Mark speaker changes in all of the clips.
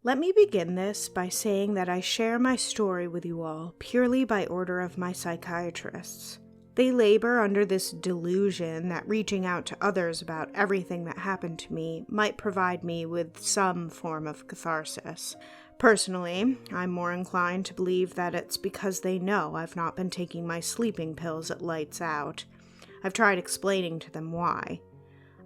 Speaker 1: Let me begin this by saying that I share my story with you all purely by order of my psychiatrists. They labor under this delusion that reaching out to others about everything that happened to me might provide me with some form of catharsis. Personally, I'm more inclined to believe that it's because they know I've not been taking my sleeping pills at lights out. I've tried explaining to them why.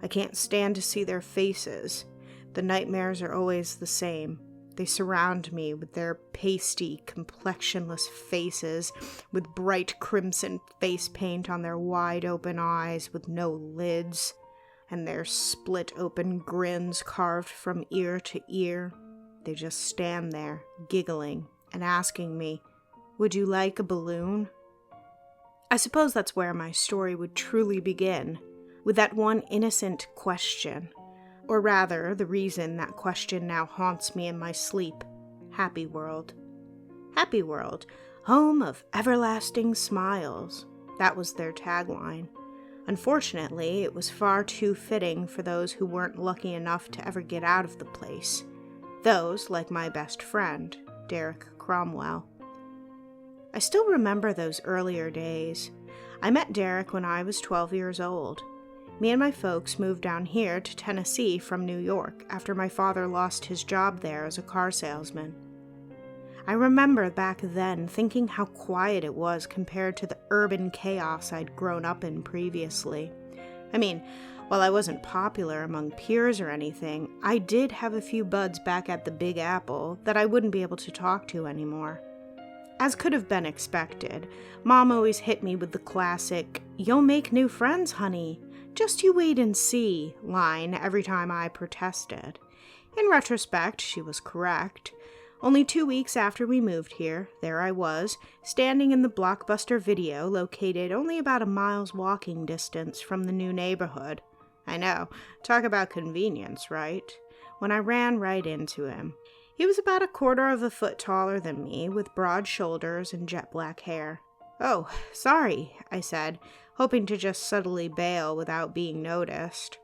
Speaker 1: I can't stand to see their faces. The nightmares are always the same. They surround me with their pasty, complexionless faces, with bright crimson face paint on their wide-open eyes with no lids, and their split-open grins carved from ear to ear. They just stand there, giggling, and asking me, "Would you like a balloon?" I suppose that's where my story would truly begin, with that one innocent question. Or rather, the reason that question now haunts me in my sleep. Happy World. Happy World, home of everlasting smiles. That was their tagline. Unfortunately, it was far too fitting for those who weren't lucky enough to ever get out of the place. Those, like my best friend, Derek Cromwell. I still remember those earlier days. I met Derek when I was 12 years old. Me and my folks moved down here to Tennessee from New York after my father lost his job there as a car salesman. I remember back then thinking how quiet it was compared to the urban chaos I'd grown up in previously. I mean, while I wasn't popular among peers or anything, I did have a few buds back at the Big Apple that I wouldn't be able to talk to anymore. As could have been expected, Mom always hit me with the classic, "You'll make new friends, honey. Just you wait and see," line every time I protested. In retrospect, she was correct. Only 2 weeks after we moved here, there I was, standing in the Blockbuster Video located only about a mile's walking distance from the new neighborhood. I know, talk about convenience, right? When I ran right into him. He was about 1/4 of a foot taller than me, with broad shoulders and jet black hair. "Oh, sorry," I said, hoping to just subtly bail without being noticed.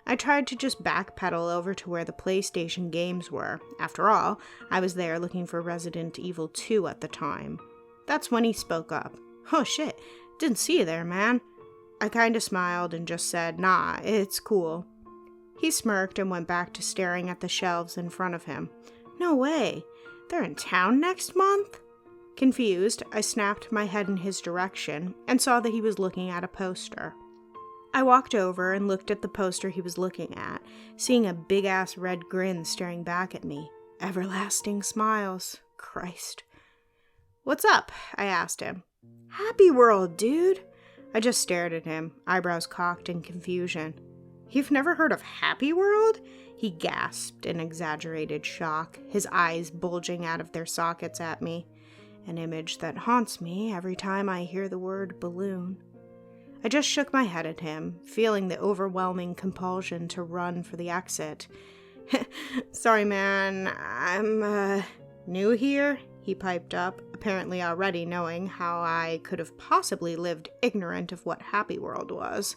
Speaker 1: I tried to just backpedal over to where the PlayStation games were. After all, I was there looking for Resident Evil 2 at the time. That's when he spoke up. "Oh shit, didn't see you there, man." I kinda smiled and just said, "Nah, it's cool." He smirked and went back to staring at the shelves in front of him. "No way, they're in town next month?" Confused, I snapped my head in his direction and saw that he was looking at a poster. I walked over and looked at the poster he was looking at, seeing a big-ass red grin staring back at me. Everlasting smiles. Christ. "What's up?" I asked him. "Happy World, dude." I just stared at him, eyebrows cocked in confusion. "You've never heard of Happy World?" He gasped in exaggerated shock, his eyes bulging out of their sockets at me. An image that haunts me every time I hear the word balloon. I just shook my head at him, feeling the overwhelming compulsion to run for the exit. "Sorry, man, I'm, new here," he piped up, apparently already knowing how I could have possibly lived ignorant of what Happy World was.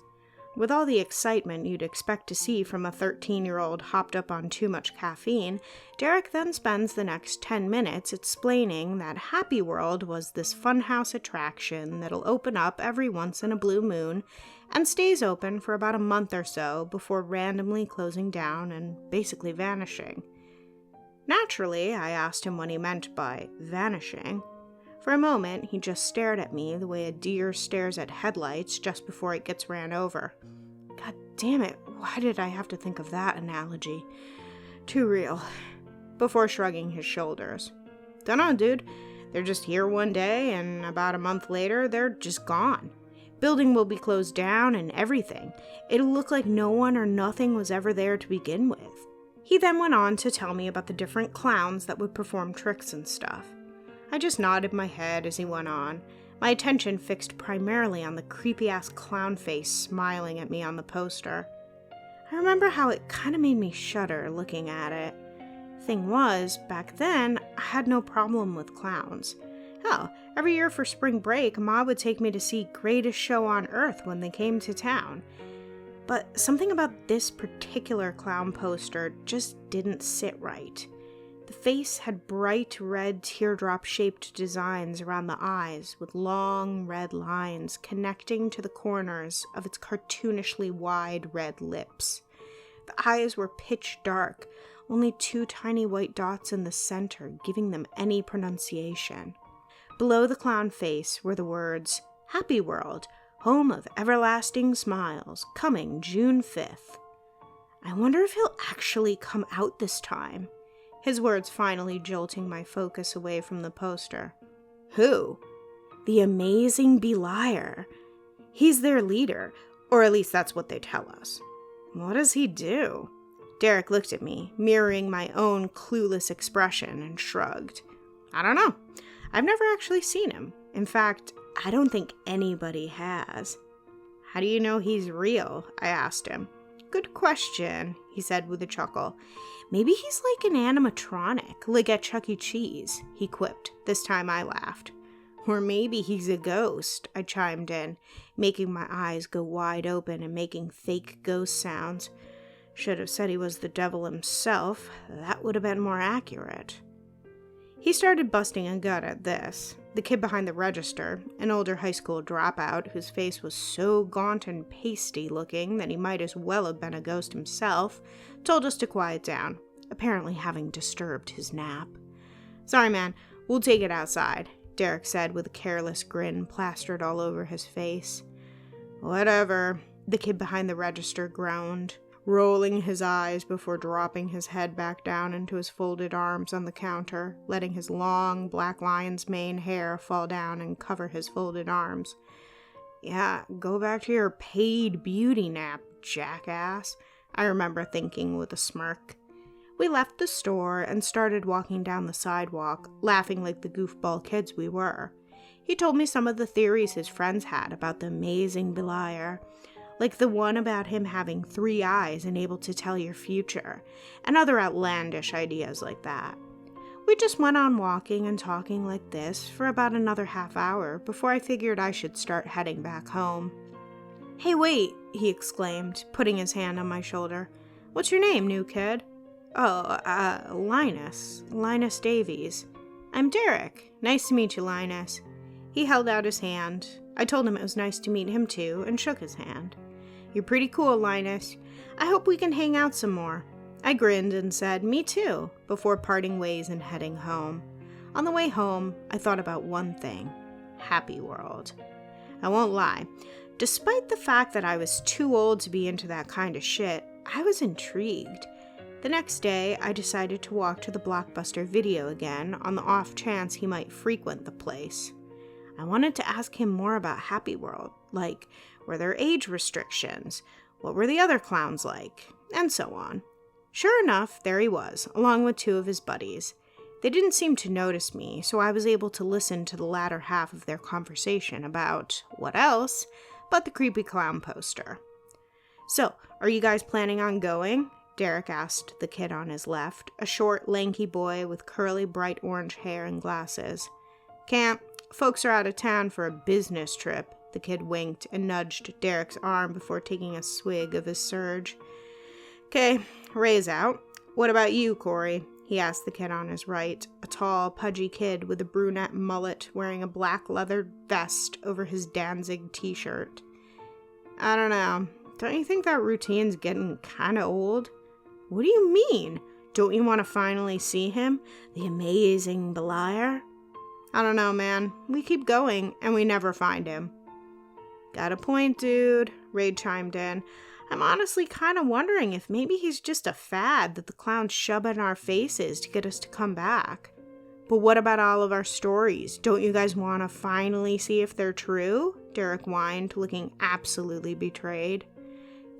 Speaker 1: With all the excitement you'd expect to see from a 13-year-old hopped up on too much caffeine, Derek then spends the next 10 minutes explaining that Happy World was this funhouse attraction that'll open up every once in a blue moon and stays open for about a month or so before randomly closing down and basically vanishing. Naturally, I asked him what he meant by vanishing. For a moment, he just stared at me the way a deer stares at headlights just before it gets ran over. God damn it, why did I have to think of that analogy? Too real. Before shrugging his shoulders. "Dunno, dude. They're just here one day, and about a month later, they're just gone. Building will be closed down and everything. It'll look like no one or nothing was ever there to begin with." He then went on to tell me about the different clowns that would perform tricks and stuff. I just nodded my head as he went on, my attention fixed primarily on the creepy-ass clown face smiling at me on the poster. I remember how it kinda made me shudder looking at it. Thing was, back then, I had no problem with clowns. Hell, every year for spring break, Ma would take me to see Greatest Show on Earth when they came to town. But something about this particular clown poster just didn't sit right. The face had bright red teardrop-shaped designs around the eyes with long red lines connecting to the corners of its cartoonishly wide red lips. The eyes were pitch dark, only 2 tiny white dots in the center giving them any pronunciation. Below the clown face were the words, "Happy World, home of everlasting smiles, coming June 5th. I wonder if he'll actually come out this time. His words finally jolting my focus away from the poster. Who? The amazing Beliar. He's their leader, or at least that's what they tell us. What does he do? Derek looked at me, mirroring my own clueless expression, and shrugged. I don't know. I've never actually seen him. In fact, I don't think anybody has. How do you know he's real? I asked him. Good question, he said with a chuckle. Maybe he's like an animatronic, like at Chuck E. Cheese, he quipped. This time I laughed. Or maybe he's a ghost, I chimed in, making my eyes go wide open and making fake ghost sounds. Should have said he was the devil himself. That would have been more accurate. He started busting a gut at this. The kid behind the register, an older high school dropout whose face was so gaunt and pasty looking that he might as well have been a ghost himself, told us to quiet down, apparently having disturbed his nap. Sorry, man, we'll take it outside, Derek said with a careless grin plastered all over his face. Whatever, the kid behind the register groaned, rolling his eyes before dropping his head back down into his folded arms on the counter, letting his long black lion's mane hair fall down and cover his folded arms. Yeah, go back to your paid beauty nap, jackass, I remember thinking with a smirk. We left the store and started walking down the sidewalk, laughing like the goofball kids we were. He told me some of the theories his friends had about the amazing Beliar, like the one about him having 3 eyes and able to tell your future, and other outlandish ideas like that. We just went on walking and talking like this for about another half hour before I figured I should start heading back home. Hey, wait, he exclaimed, putting his hand on my shoulder. What's your name, new kid? Oh, Linus Davies. I'm Derek. Nice to meet you, Linus. He held out his hand. I told him it was nice to meet him too, and shook his hand. You're pretty cool, Linus. I hope we can hang out some more. I grinned and said, me too, before parting ways and heading home. On the way home, I thought about one thing. Happy World. I won't lie. Despite the fact that I was too old to be into that kind of shit, I was intrigued. The next day, I decided to walk to the Blockbuster Video again on the off chance he might frequent the place. I wanted to ask him more about Happy World, like, were there age restrictions? What were the other clowns like? And so on. Sure enough, there he was, along with 2 of his buddies. They didn't seem to notice me, so I was able to listen to the latter half of their conversation about, what else, but the creepy clown poster. So, are you guys planning on going? Derek asked the kid on his left, a short, lanky boy with curly, bright orange hair and glasses. Can't. Folks are out of town for a business trip, the kid winked and nudged Derek's arm before taking a swig of his surge. Okay, Ray's out. What about you, Corey? He asked the kid on his right, a tall, pudgy kid with a brunette mullet wearing a black leather vest over his Danzig t-shirt. I don't know. Don't you think that routine's getting kinda old? What do you mean? Don't you want to finally see him? The amazing Beliar? I don't know, man. We keep going, and we never find him. Got a point, dude, Ray chimed in. I'm honestly kind of wondering if maybe he's just a fad that the clowns shove in our faces to get us to come back. But what about all of our stories? Don't you guys want to finally see if they're true? Derek whined, looking absolutely betrayed.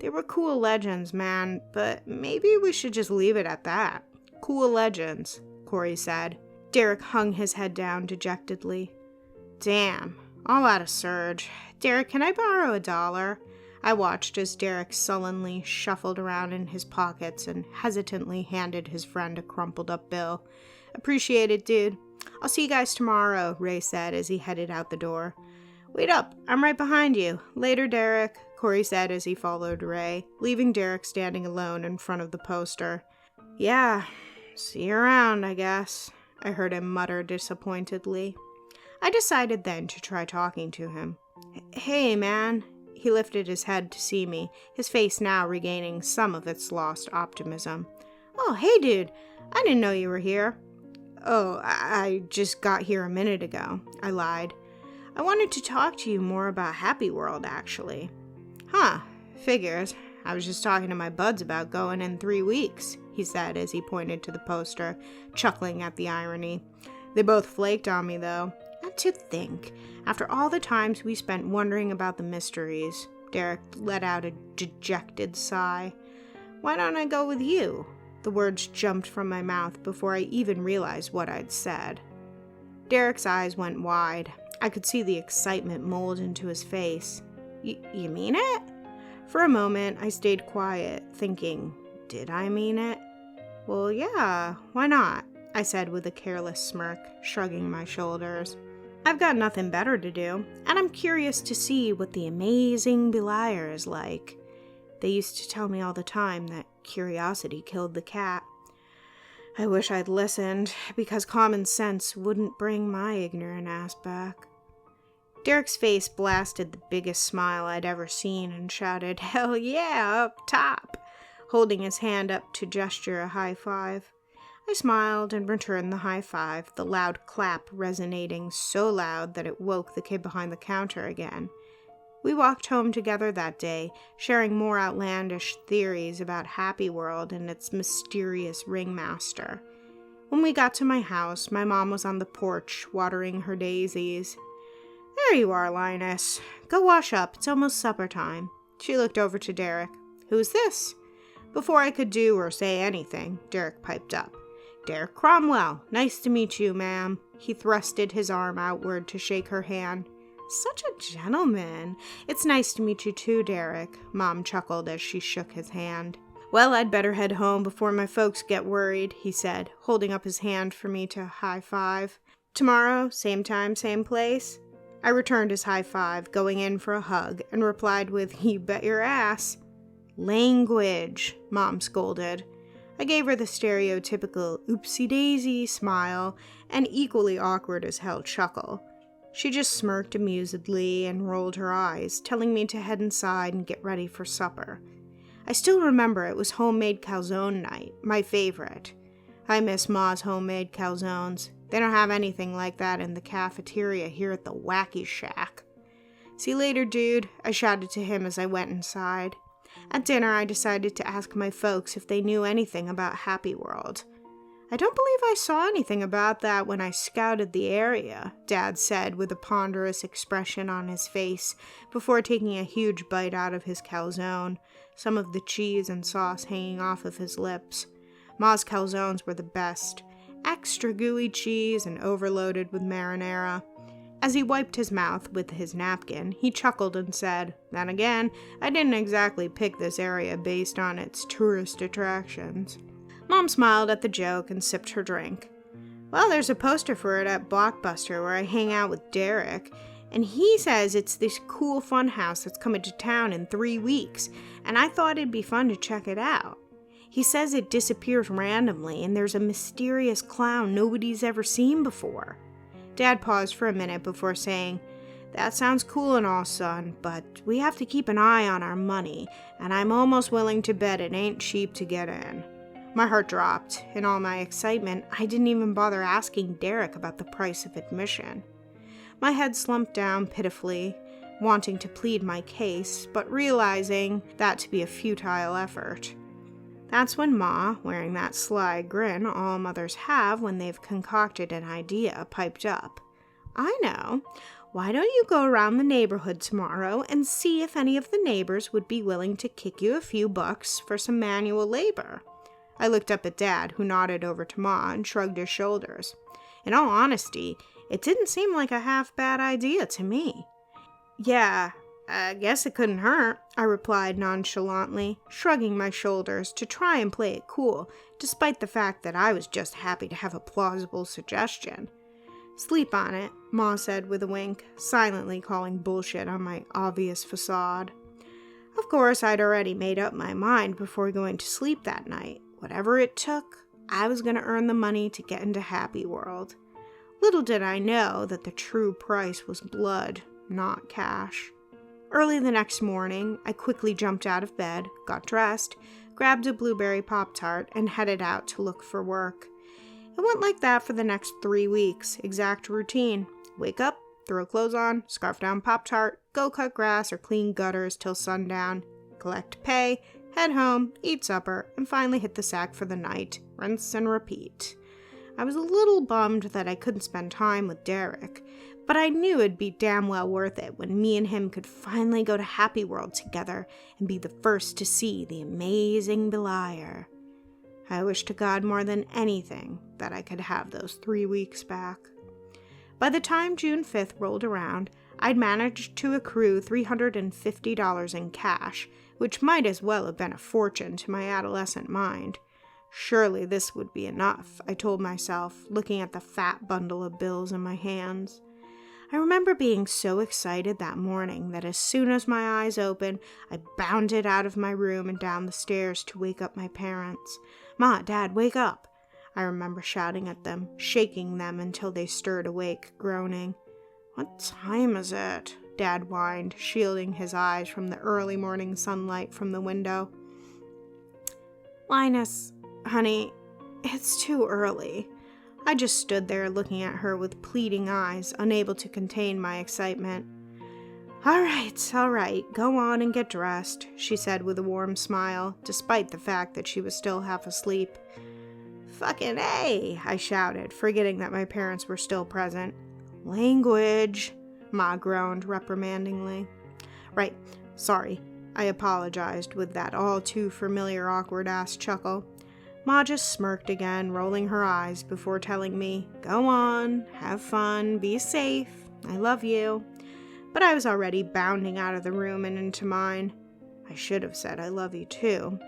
Speaker 1: They were cool legends, man, but maybe we should just leave it at that. Cool legends, Corey said. Derek hung his head down dejectedly. Damn, all out of surge. Derek, can I borrow $1? I watched as Derek sullenly shuffled around in his pockets and hesitantly handed his friend a crumpled up bill. Appreciate it, dude. I'll see you guys tomorrow, Ray said as he headed out the door. Wait up, I'm right behind you. Later, Derek, Corey said as he followed Ray, leaving Derek standing alone in front of the poster. Yeah, See you around, I guess, I heard him mutter disappointedly. I decided then to try talking to him. Hey, man. He lifted his head to see me, his face now regaining some of its lost optimism. Oh, hey, dude. I didn't know you were here. Oh, I just got here a minute ago, I lied. I wanted to talk to you more about Happy World, actually. Huh, figures. I was just talking to my buds about going in 3 weeks, he said as he pointed to the poster, chuckling at the irony. They both flaked on me, though. And to think, after all the times we spent wondering about the mysteries, Derek let out a dejected sigh. Why don't I go with you? The words jumped from my mouth before I even realized what I'd said. Derek's eyes went wide. I could see the excitement mold into his face. You mean it? For a moment, I stayed quiet, thinking, did I mean it? Well, yeah, why not? I said with a careless smirk, shrugging my shoulders. I've got nothing better to do, and I'm curious to see what the amazing Beliar is like. They used to tell me all the time that curiosity killed the cat. I wish I'd listened, because common sense wouldn't bring my ignorant ass back. Derek's face blasted the biggest smile I'd ever seen and shouted, "Hell yeah, up top!" holding his hand up to gesture a high five. I smiled and returned the high five, the loud clap resonating so loud that it woke the kid behind the counter again. We walked home together that day, sharing more outlandish theories about Happy World and its mysterious ringmaster. When we got to my house, my mom was on the porch, watering her daisies. There you are, Linus. Go wash up, it's almost supper time. She looked over to Derek. Who's this? Before I could do or say anything, Derek piped up. Derek Cromwell, nice to meet you, ma'am. He thrusted his arm outward to shake her hand. Such a gentleman. It's nice to meet you too, Derek, Mom chuckled as she shook his hand. Well, I'd better head home before my folks get worried, he said, holding up his hand for me to high five. Tomorrow, same time, same place? I returned his high five, going in for a hug, and replied with, "You bet your ass." Language, Mom scolded. I gave her the stereotypical oopsie-daisy smile, and equally awkward as hell chuckle. She just smirked amusedly and rolled her eyes, telling me to head inside and get ready for supper. I still remember it was homemade calzone night, my favorite. I miss Ma's homemade calzones. They don't have anything like that in the cafeteria here at the Wacky Shack. See you later, dude, I shouted to him as I went inside. At dinner, I decided to ask my folks if they knew anything about Happy World. I don't believe I saw anything about that when I scouted the area, Dad said with a ponderous expression on his face before taking a huge bite out of his calzone, some of the cheese and sauce hanging off of his lips. Ma's calzones were the best, extra gooey cheese and overloaded with marinara. As he wiped his mouth with his napkin, he chuckled and said, "Then again, I didn't exactly pick this area based on its tourist attractions." Mom smiled at the joke and sipped her drink. Well, there's a poster for it at Blockbuster where I hang out with Derek, and he says it's this cool funhouse that's coming to town in 3 weeks, and I thought it'd be fun to check it out. He says it disappears randomly, and there's a mysterious clown nobody's ever seen before. Dad paused for a minute before saying, "That sounds cool and all, son, but we have to keep an eye on our money, and I'm almost willing to bet it ain't cheap to get in." My heart dropped. In all my excitement, I didn't even bother asking Derek about the price of admission. My head slumped down pitifully, wanting to plead my case, but realizing that to be a futile effort. That's when Ma, wearing that sly grin all mothers have when they've concocted an idea, piped up. "I know. Why don't you go around the neighborhood tomorrow and see if any of the neighbors would be willing to kick you a few bucks for some manual labor?" I looked up at Dad, who nodded over to Ma and shrugged his shoulders. In all honesty, it didn't seem like a half-bad idea to me. "Yeah, I guess it couldn't hurt," I replied nonchalantly, shrugging my shoulders to try and play it cool, despite the fact that I was just happy to have a plausible suggestion. "Sleep on it," Ma said with a wink, silently calling bullshit on my obvious facade. Of course, I'd already made up my mind before going to sleep that night. Whatever it took, I was going to earn the money to get into Happy World. Little did I know that the true price was blood, not cash. Early the next morning, I quickly jumped out of bed, got dressed, grabbed a blueberry Pop-Tart, and headed out to look for work. It went like that for the next 3 weeks, exact routine. Wake up, throw clothes on, scarf down Pop-Tart, go cut grass or clean gutters till sundown, collect pay, head home, eat supper, and finally hit the sack for the night. Rinse and repeat. I was a little bummed that I couldn't spend time with Derek, but I knew it'd be damn well worth it when me and him could finally go to Happy World together and be the first to see the amazing Beliar. I wish to God more than anything that I could have those 3 weeks back. By the time June 5th rolled around, I'd managed to accrue $350 in cash, which might as well have been a fortune to my adolescent mind. Surely this would be enough, I told myself, looking at the fat bundle of bills in my hands. I remember being so excited that morning that as soon as my eyes opened, I bounded out of my room and down the stairs to wake up my parents. "Ma, Dad, wake up!" I remember shouting at them, shaking them until they stirred awake, groaning. "What time is it?" Dad whined, shielding his eyes from the early morning sunlight from the window. "Linus, honey, it's too early." I just stood there looking at her with pleading eyes, unable to contain my excitement. All right, go on and get dressed," she said with a warm smile, despite the fact that she was still half asleep. "Fucking A!" I shouted, forgetting that my parents were still present. "Language," Ma groaned reprimandingly. "Right, sorry," I apologized with that all too familiar awkward-ass chuckle. Ma just smirked again, rolling her eyes before telling me, "Go on, have fun, be safe, I love you." But I was already bounding out of the room and into mine. I should have said I love you too.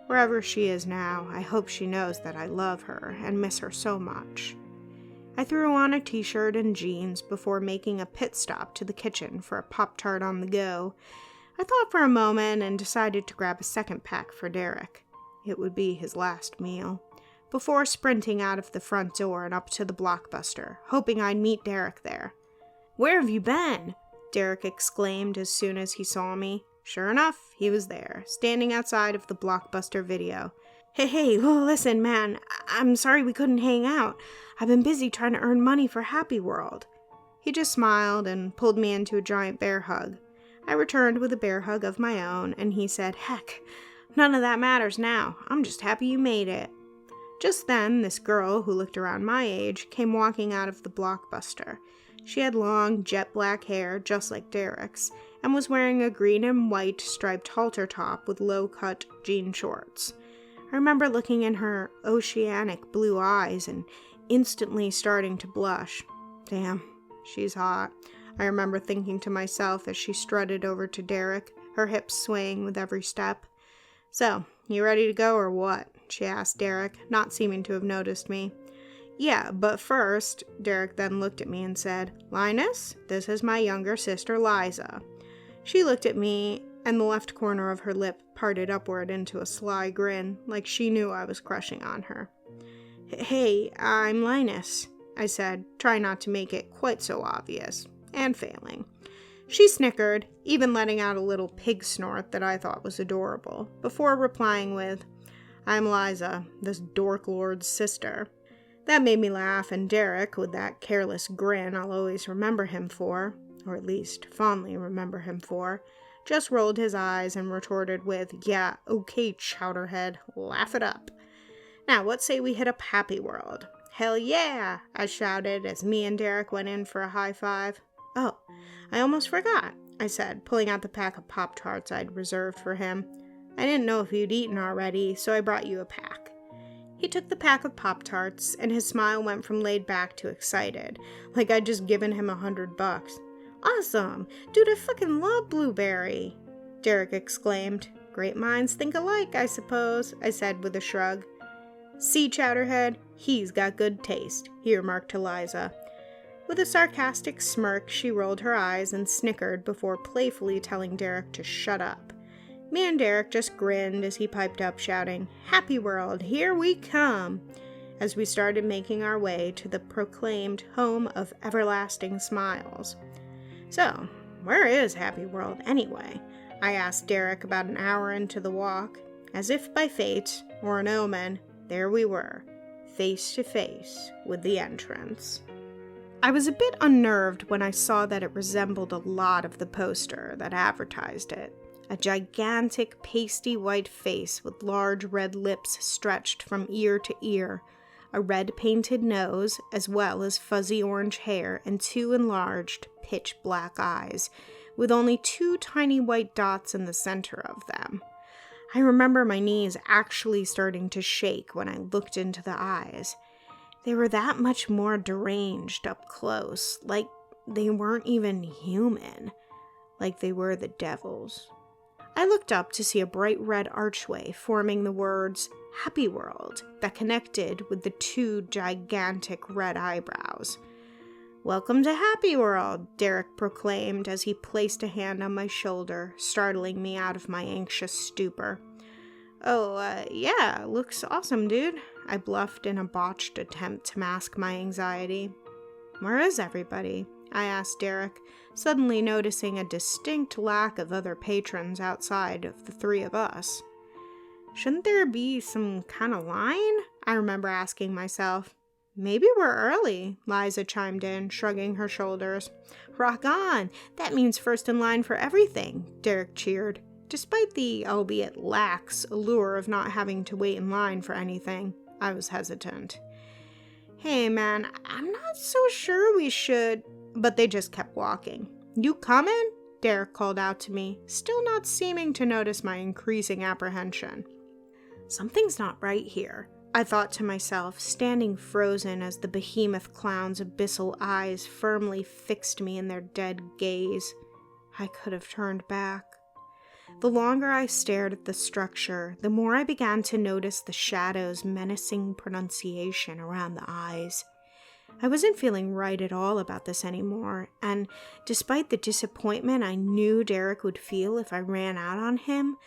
Speaker 1: Wherever she is now, I hope she knows that I love her and miss her so much. I threw on a t-shirt and jeans before making a pit stop to the kitchen for a Pop-Tart on the go. I thought for a moment and decided to grab a second pack for Derek. It would be his last meal. Before sprinting out of the front door and up to the Blockbuster, hoping I'd meet Derek there. "Where have you been?" Derek exclaimed as soon as he saw me. Sure enough, he was there, standing outside of the Blockbuster Video. Hey, listen, man, I'm sorry we couldn't hang out. I've been busy trying to earn money for Happy World." He just smiled and pulled me into a giant bear hug. I returned with a bear hug of my own, and he said, "Heck, none of that matters now. I'm just happy you made it." Just then, this girl, who looked around my age, came walking out of the Blockbuster. She had long, jet black hair, just like Derek's, and was wearing a green and white striped halter top with low-cut jean shorts. I remember looking in her oceanic blue eyes and instantly starting to blush. Damn, she's hot, I remember thinking to myself as she strutted over to Derek, her hips swaying with every step. "So, you ready to go or what?" she asked Derek, not seeming to have noticed me. "Yeah, but first," Derek then looked at me and said, "Linus, this is my younger sister, Liza." She looked at me, and the left corner of her lip parted upward into a sly grin, like she knew I was crushing on her. "Hey, I'm Linus," I said, trying not to make it quite so obvious, and failing. She snickered, even letting out a little pig snort that I thought was adorable, before replying with, "I'm Liza, this dork lord's sister." That made me laugh, and Derek, with that careless grin I'll always remember him for, or at least fondly remember him for, just rolled his eyes and retorted with, "Yeah, okay, chowderhead, laugh it up. Now, what say we hit up Happy World?" "Hell yeah!" I shouted as me and Derek went in for a high five. "Oh, I almost forgot," I said, pulling out the pack of Pop-Tarts I'd reserved for him. "I didn't know if you'd eaten already, so I brought you a pack." He took the pack of Pop-Tarts, and his smile went from laid back to excited, like I'd just given him $100. "Awesome! Dude, I fucking love blueberry!" Derek exclaimed. "Great minds think alike, I suppose," I said with a shrug. "See, Chowderhead, he's got good taste," he remarked to Liza. With a sarcastic smirk, she rolled her eyes and snickered before playfully telling Derek to shut up. Me and Derek just grinned as he piped up, shouting, "Happy World, here we come!" as we started making our way to the proclaimed home of everlasting smiles. "So, where is Happy World anyway?" I asked Derek about an hour into the walk. As if by fate or an omen, there we were, face to face with the entrance. I was a bit unnerved when I saw that it resembled a lot of the poster that advertised it. A gigantic pasty white face with large red lips stretched from ear to ear, a red painted nose, as well as fuzzy orange hair and 2 enlarged pitch black eyes, with only 2 tiny white dots in the center of them. I remember my knees actually starting to shake when I looked into the eyes. They were that much more deranged up close, like they weren't even human, like they were the devil's. I looked up to see a bright red archway forming the words Happy World that connected with the 2 gigantic red eyebrows. "Welcome to Happy World," Derek proclaimed as he placed a hand on my shoulder, startling me out of my anxious stupor. Yeah, looks awesome, dude," I bluffed in a botched attempt to mask my anxiety. "Where is everybody?" I asked Derek, suddenly noticing a distinct lack of other patrons outside of the 3 of us. "Shouldn't there be some kind of line?" I remember asking myself. "Maybe we're early," Liza chimed in, shrugging her shoulders. "Rock on! That means first in line for everything," Derek cheered, despite the, albeit lax, allure of not having to wait in line for anything. I was hesitant. "Hey man, I'm not so sure we should," but they just kept walking. "You coming?" Derek called out to me, still not seeming to notice my increasing apprehension. Something's not right here, I thought to myself, standing frozen as the behemoth clown's abyssal eyes firmly fixed me in their dead gaze. I could have turned back. The longer I stared at the structure, the more I began to notice the shadow's menacing pronunciation around the eyes. I wasn't feeling right at all about this anymore, and despite the disappointment I knew Derek would feel if I ran out on him,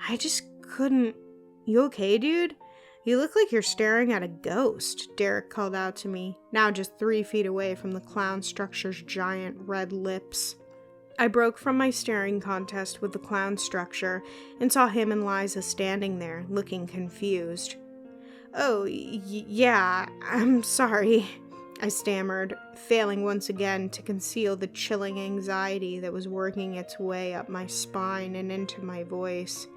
Speaker 1: I just couldn't. "You okay, dude? You look like you're staring at a ghost," Derek called out to me, now just 3 feet away from the clown structure's giant red lips. I broke from my staring contest with the clown structure and saw him and Liza standing there, looking confused. Yeah, I'm sorry," I stammered, failing once again to conceal the chilling anxiety that was working its way up my spine and into my voice.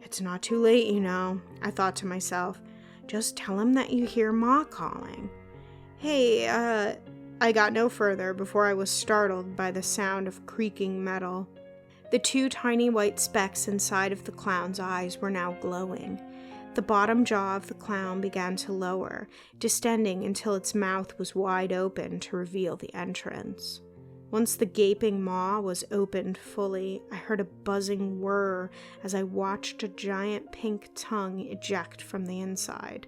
Speaker 1: "It's not too late, you know," I thought to myself. "Just tell him that you hear Ma calling." "Hey, I got no further before I was startled by the sound of creaking metal. The 2 tiny white specks inside of the clown's eyes were now glowing. The bottom jaw of the clown began to lower, distending until its mouth was wide open to reveal the entrance. Once the gaping maw was opened fully, I heard a buzzing whir as I watched a giant pink tongue eject from the inside.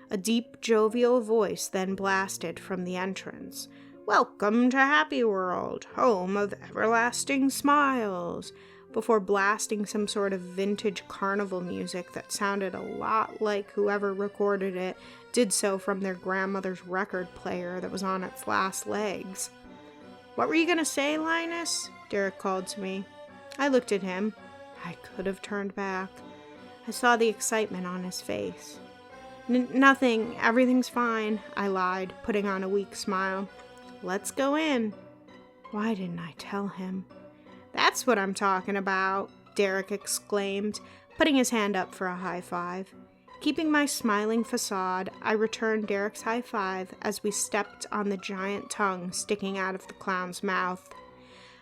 Speaker 1: A deep, jovial voice then blasted from the entrance. "Welcome to Happy World, home of everlasting smiles," before blasting some sort of vintage carnival music that sounded a lot like whoever recorded it did so from their grandmother's record player that was on its last legs. "What were you gonna say, Linus?" Derek called to me. I looked at him. I could have turned back. I saw the excitement on his face. Nothing, everything's fine," I lied, putting on a weak smile. "Let's go in." Why didn't I tell him? "That's what I'm talking about," Derek exclaimed, putting his hand up for a high five. Keeping my smiling facade, I returned Derek's high five as we stepped on the giant tongue sticking out of the clown's mouth.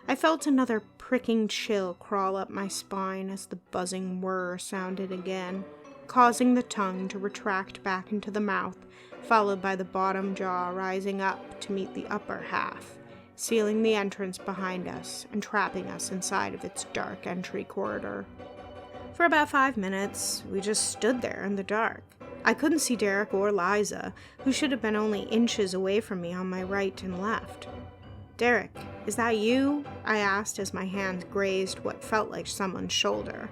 Speaker 1: I felt another pricking chill crawl up my spine as the buzzing whir sounded again, causing the tongue to retract back into the mouth, followed by the bottom jaw rising up to meet the upper half, sealing the entrance behind us and trapping us inside of its dark entry corridor. For about 5 minutes, we just stood there in the dark. I couldn't see Derek or Liza, who should have been only inches away from me on my right and left. "Derek, is that you?" I asked as my hand grazed what felt like someone's shoulder.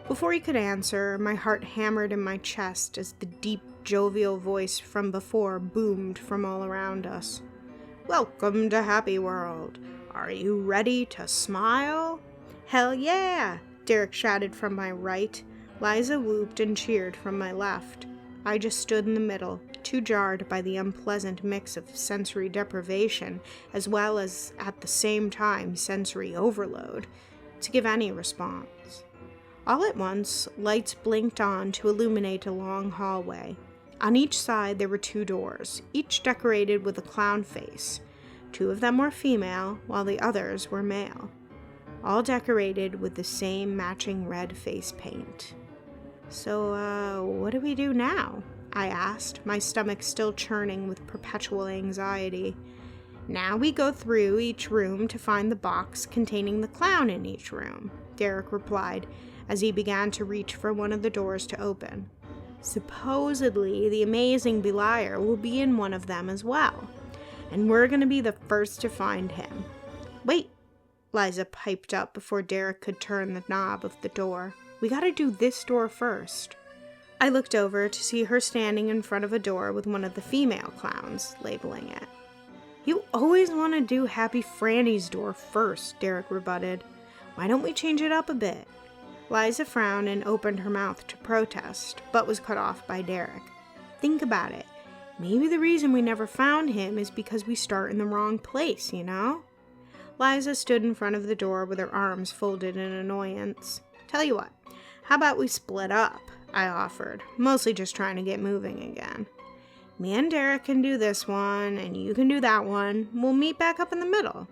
Speaker 1: Before he could answer, my heart hammered in my chest as the deep jovial voice from before boomed from all around us. "Welcome to Happy World. Are you ready to smile?" "Hell yeah!" Derek shouted from my right. Liza whooped and cheered from my left. I just stood in the middle, too jarred by the unpleasant mix of sensory deprivation as well as, at the same time, sensory overload, to give any response. All at once, lights blinked on to illuminate a long hallway. On each side there were 2 doors, each decorated with a clown face. 2 of them were female, while the others were male, all decorated with the same matching red face paint. "So, what do we do now?" I asked, my stomach still churning with perpetual anxiety. "Now we go through each room to find the box containing the clown in each room," Derek replied, as he began to reach for one of the doors to open. "Supposedly, the amazing Beliar will be in one of them as well, and we're going to be the first to find him." "Wait," Liza piped up before Derek could turn the knob of the door. "We gotta do this door first." I looked over to see her standing in front of a door with one of the female clowns, labeling it. "You always want to do Happy Franny's door first," Derek rebutted. "Why don't we change it up a bit?" Liza frowned and opened her mouth to protest, but was cut off by Derek. "Think about it. Maybe the reason we never found him is because we start in the wrong place, you know?" Liza stood in front of the door with her arms folded in annoyance. "Tell you what, how about we split up?" I offered, mostly just trying to get moving again. "Me and Derek can do this one, and you can do that one. We'll meet back up in the middle."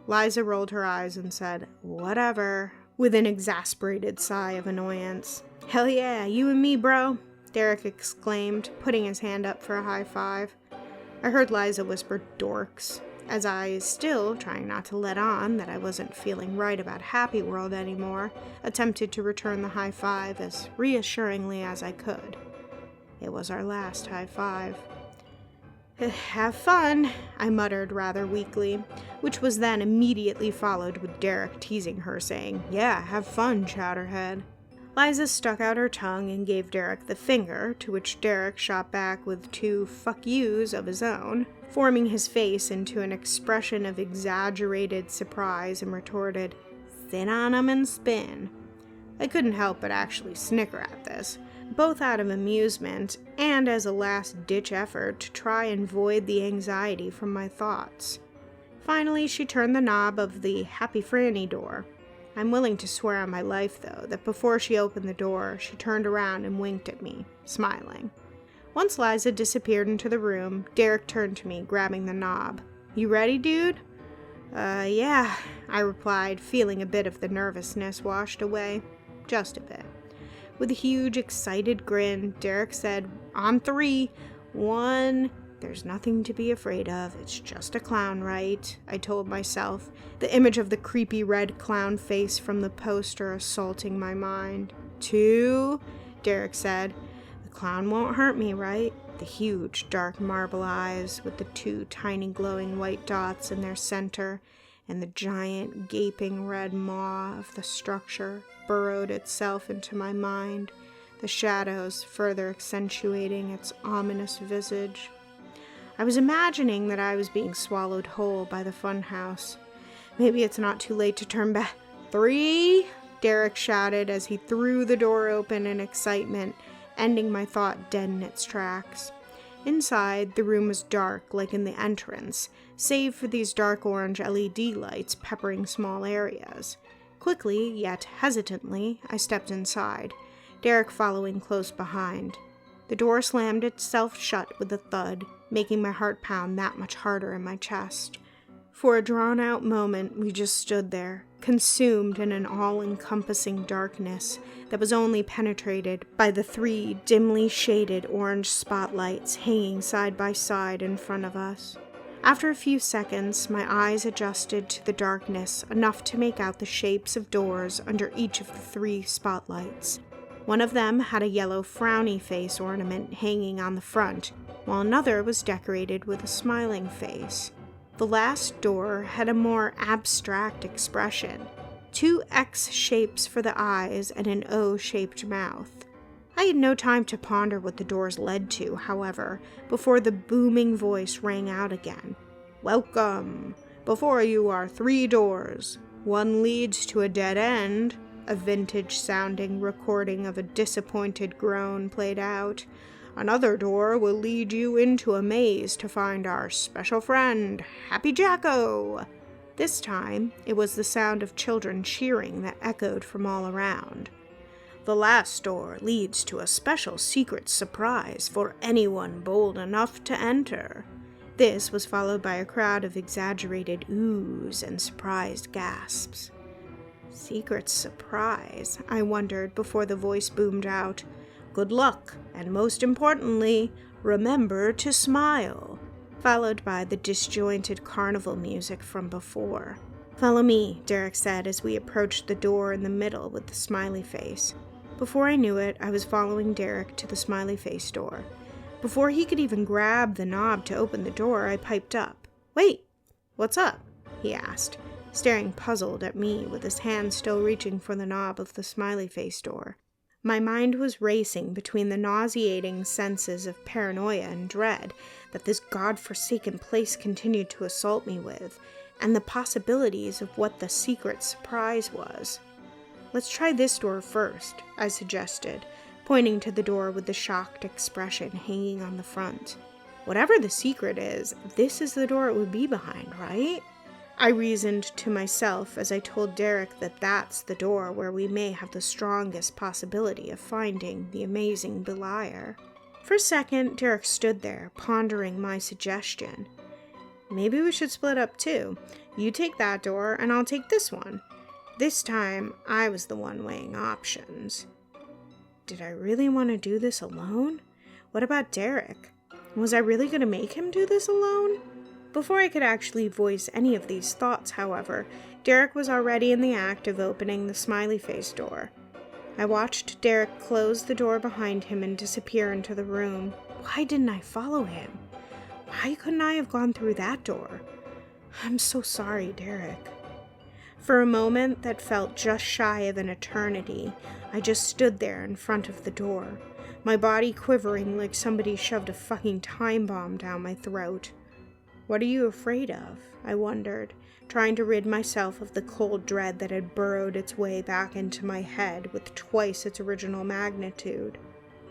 Speaker 1: Liza rolled her eyes and said, "Whatever," with an exasperated sigh of annoyance. "Hell yeah, you and me, bro," Derek exclaimed, putting his hand up for a high five. I heard Liza whisper, "Dorks," as I, still trying not to let on that I wasn't feeling right about Happy World anymore, attempted to return the high five as reassuringly as I could. It was our last high five. "Have fun," I muttered rather weakly, which was then immediately followed with Derek teasing her, saying, "Yeah, have fun, Chowderhead." Liza stuck out her tongue and gave Derek the finger, to which Derek shot back with 2 fuck yous of his own, forming his face into an expression of exaggerated surprise, and retorted, "Sit on 'em and spin." I couldn't help but actually snicker at this, both out of amusement and as a last-ditch effort to try and void the anxiety from my thoughts. Finally, she turned the knob of the Happy Franny door. I'm willing to swear on my life, though, that before she opened the door, she turned around and winked at me, smiling. Once Liza disappeared into the room, Derek turned to me, grabbing the knob. "You ready, dude?" Yeah," I replied, feeling a bit of the nervousness washed away. Just a bit. With a huge, excited grin, Derek said, "On 3. 1. There's nothing to be afraid of. It's just a clown, right?" I told myself, the image of the creepy red clown face from the poster assaulting my mind. 2, Derek said, "The clown won't hurt me, right?" The huge, dark marble eyes with the 2 tiny glowing white dots in their center, and the giant, gaping red maw of the structure burrowed itself into my mind, the shadows further accentuating its ominous visage. I was imagining that I was being swallowed whole by the funhouse. Maybe it's not too late to turn back. 3, Derek shouted as he threw the door open in excitement, ending my thought dead in its tracks. Inside, the room was dark, like in the entrance, save for these dark orange LED lights peppering small areas. Quickly, yet hesitantly, I stepped inside, Derek following close behind. The door slammed itself shut with a thud, making my heart pound that much harder in my chest. For a drawn-out moment, we just stood there, consumed in an all-encompassing darkness that was only penetrated by the 3 dimly shaded orange spotlights hanging side by side in front of us. After a few seconds, my eyes adjusted to the darkness enough to make out the shapes of doors under each of the 3 spotlights. One of them had a yellow frowny face ornament hanging on the front, while another was decorated with a smiling face. The last door had a more abstract expression, 2 X shapes for the eyes and an O-shaped mouth. I had no time to ponder what the doors led to, however, before the booming voice rang out again. "Welcome! Before you are 3 doors. One leads to a dead end." A vintage-sounding recording of a disappointed groan played out. "Another door will lead you into a maze to find our special friend, Happy Jacko." This time, it was the sound of children cheering that echoed from all around. "The last door leads to a special secret surprise for anyone bold enough to enter." This was followed by a crowd of exaggerated oohs and surprised gasps. Secret surprise, I wondered before the voice boomed out. "Good luck, and most importantly, remember to smile," followed by the disjointed carnival music from before. "Follow me," Derek said as we approached the door in the middle with the smiley face. Before I knew it, I was following Derek to the smiley face door. Before he could even grab the knob to open the door, I piped up. "Wait, what's up?" he asked, staring puzzled at me with his hand still reaching for the knob of the smiley face door. My mind was racing between the nauseating senses of paranoia and dread that this godforsaken place continued to assault me with, and the possibilities of what the secret surprise was. "Let's try this door first," I suggested, pointing to the door with the shocked expression hanging on the front. "Whatever the secret is, this is the door it would be behind, right?" I reasoned to myself as I told Derek that that's the door where we may have the strongest possibility of finding the amazing Beliar. For a second, Derek stood there, pondering my suggestion. "Maybe we should split up too. You take that door, and I'll take this one." This time, I was the one weighing options. Did I really want to do this alone? What about Derek? Was I really going to make him do this alone? Before I could actually voice any of these thoughts, however, Derek was already in the act of opening the smiley face door. I watched Derek close the door behind him and disappear into the room. Why didn't I follow him? Why couldn't I have gone through that door? I'm so sorry, Derek. For a moment that felt just shy of an eternity, I just stood there in front of the door, my body quivering like somebody shoved a fucking time bomb down my throat. What are you afraid of? I wondered, trying to rid myself of the cold dread that had burrowed its way back into my head with twice its original magnitude.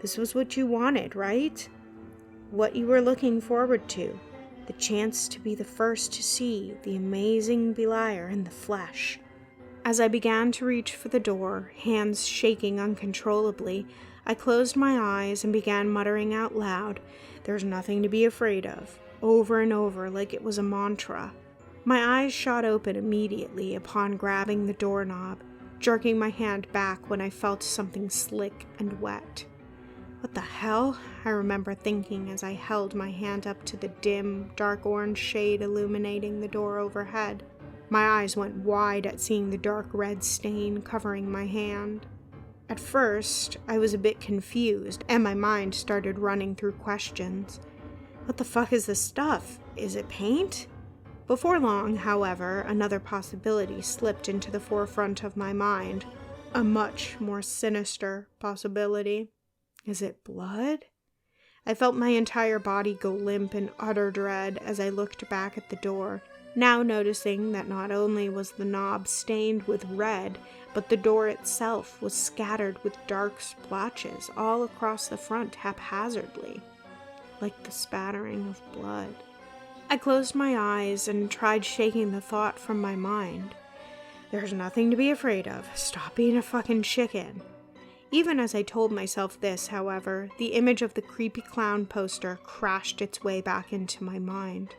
Speaker 1: This was what you wanted, right? What you were looking forward to. The chance to be the first to see the amazing Beliar in the flesh. As I began to reach for the door, hands shaking uncontrollably, I closed my eyes and began muttering out loud, "There's nothing to be afraid of," over and over like it was a mantra. My eyes shot open immediately upon grabbing the doorknob, jerking my hand back when I felt something slick and wet. What the hell? I remember thinking as I held my hand up to the dim, dark orange shade illuminating the door overhead. My eyes went wide at seeing the dark red stain covering my hand. At first, I was a bit confused, and my mind started running through questions. What the fuck is this stuff? Is it paint? Before long, however, another possibility slipped into the forefront of my mind. A much more sinister possibility. Is it blood? I felt my entire body go limp in utter dread as I looked back at the door, now noticing that not only was the knob stained with red, but the door itself was scattered with dark splotches all across the front haphazardly, like the spattering of blood. I closed my eyes and tried shaking the thought from my mind. There's nothing to be afraid of. Stop being a fucking chicken. Even as I told myself this, however, the image of the creepy clown poster crashed its way back into my mind.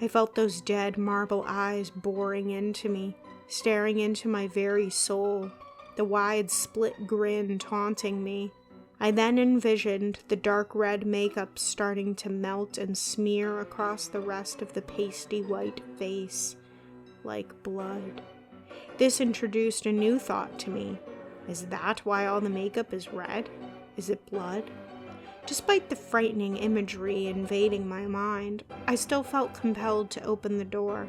Speaker 1: I felt those dead marble eyes boring into me, staring into my very soul, the wide split grin taunting me. I then envisioned the dark red makeup starting to melt and smear across the rest of the pasty white face, like blood. This introduced a new thought to me. Is that why all the makeup is red? Is it blood? Despite the frightening imagery invading my mind, I still felt compelled to open the door.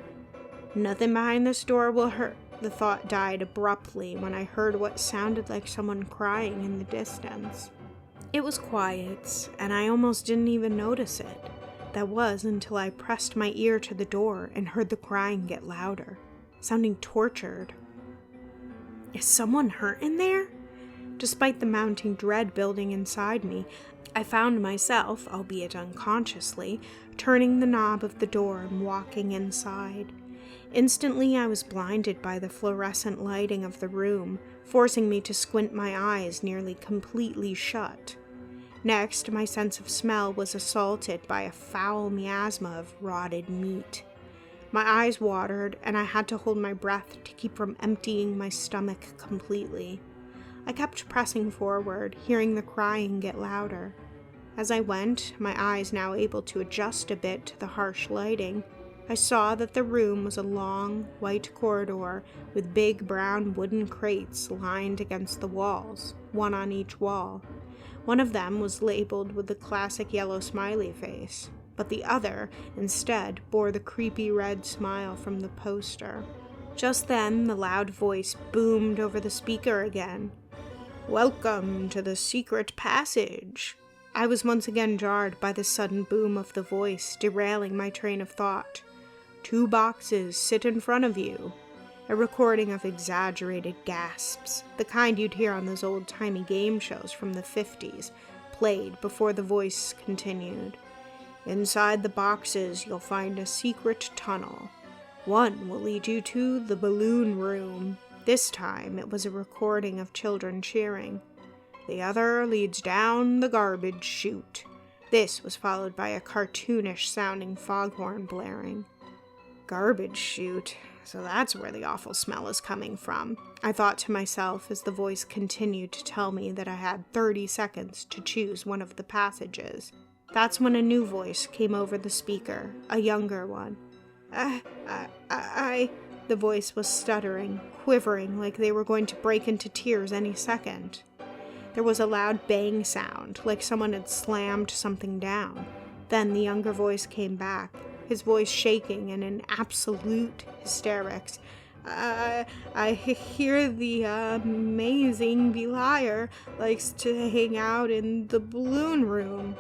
Speaker 1: Nothing behind this door will hurt. The thought died abruptly when I heard what sounded like someone crying in the distance. It was quiet, and I almost didn't even notice it. That was until I pressed my ear to the door and heard the crying get louder, sounding tortured. Is someone hurt in there? Despite the mounting dread building inside me, I found myself, albeit unconsciously, turning the knob of the door and walking inside. Instantly, I was blinded by the fluorescent lighting of the room, forcing me to squint my eyes nearly completely shut. Next, my sense of smell was assaulted by a foul miasma of rotted meat. My eyes watered, and I had to hold my breath to keep from emptying my stomach completely. I kept pressing forward, hearing the crying get louder. As I went, my eyes now able to adjust a bit to the harsh lighting, I saw that the room was a long, white corridor with big brown wooden crates lined against the walls, one on each wall. One of them was labeled with the classic yellow smiley face, but the other, instead, bore the creepy red smile from the poster. Just then, the loud voice boomed over the speaker again. "Welcome to the secret passage." I was once again jarred by the sudden boom of the voice, derailing my train of thought. "2 boxes sit in front of you." A recording of exaggerated gasps, the kind you'd hear on those old-timey game shows from the 50s, played before the voice continued. "Inside the boxes, you'll find a secret tunnel. One will lead you to the balloon room." This time, it was a recording of children cheering. "The other leads down the garbage chute." This was followed by a cartoonish-sounding foghorn blaring. Garbage chute, so that's where the awful smell is coming from, I thought to myself as the voice continued to tell me that I had 30 seconds to choose one of the passages. That's when a new voice came over the speaker, a younger one. The voice was stuttering, quivering like they were going to break into tears any second. There was a loud bang sound, like someone had slammed something down. Then the younger voice came back, his voice shaking and in absolute hysterics. I hear the amazing Beliar likes to hang out in the balloon room."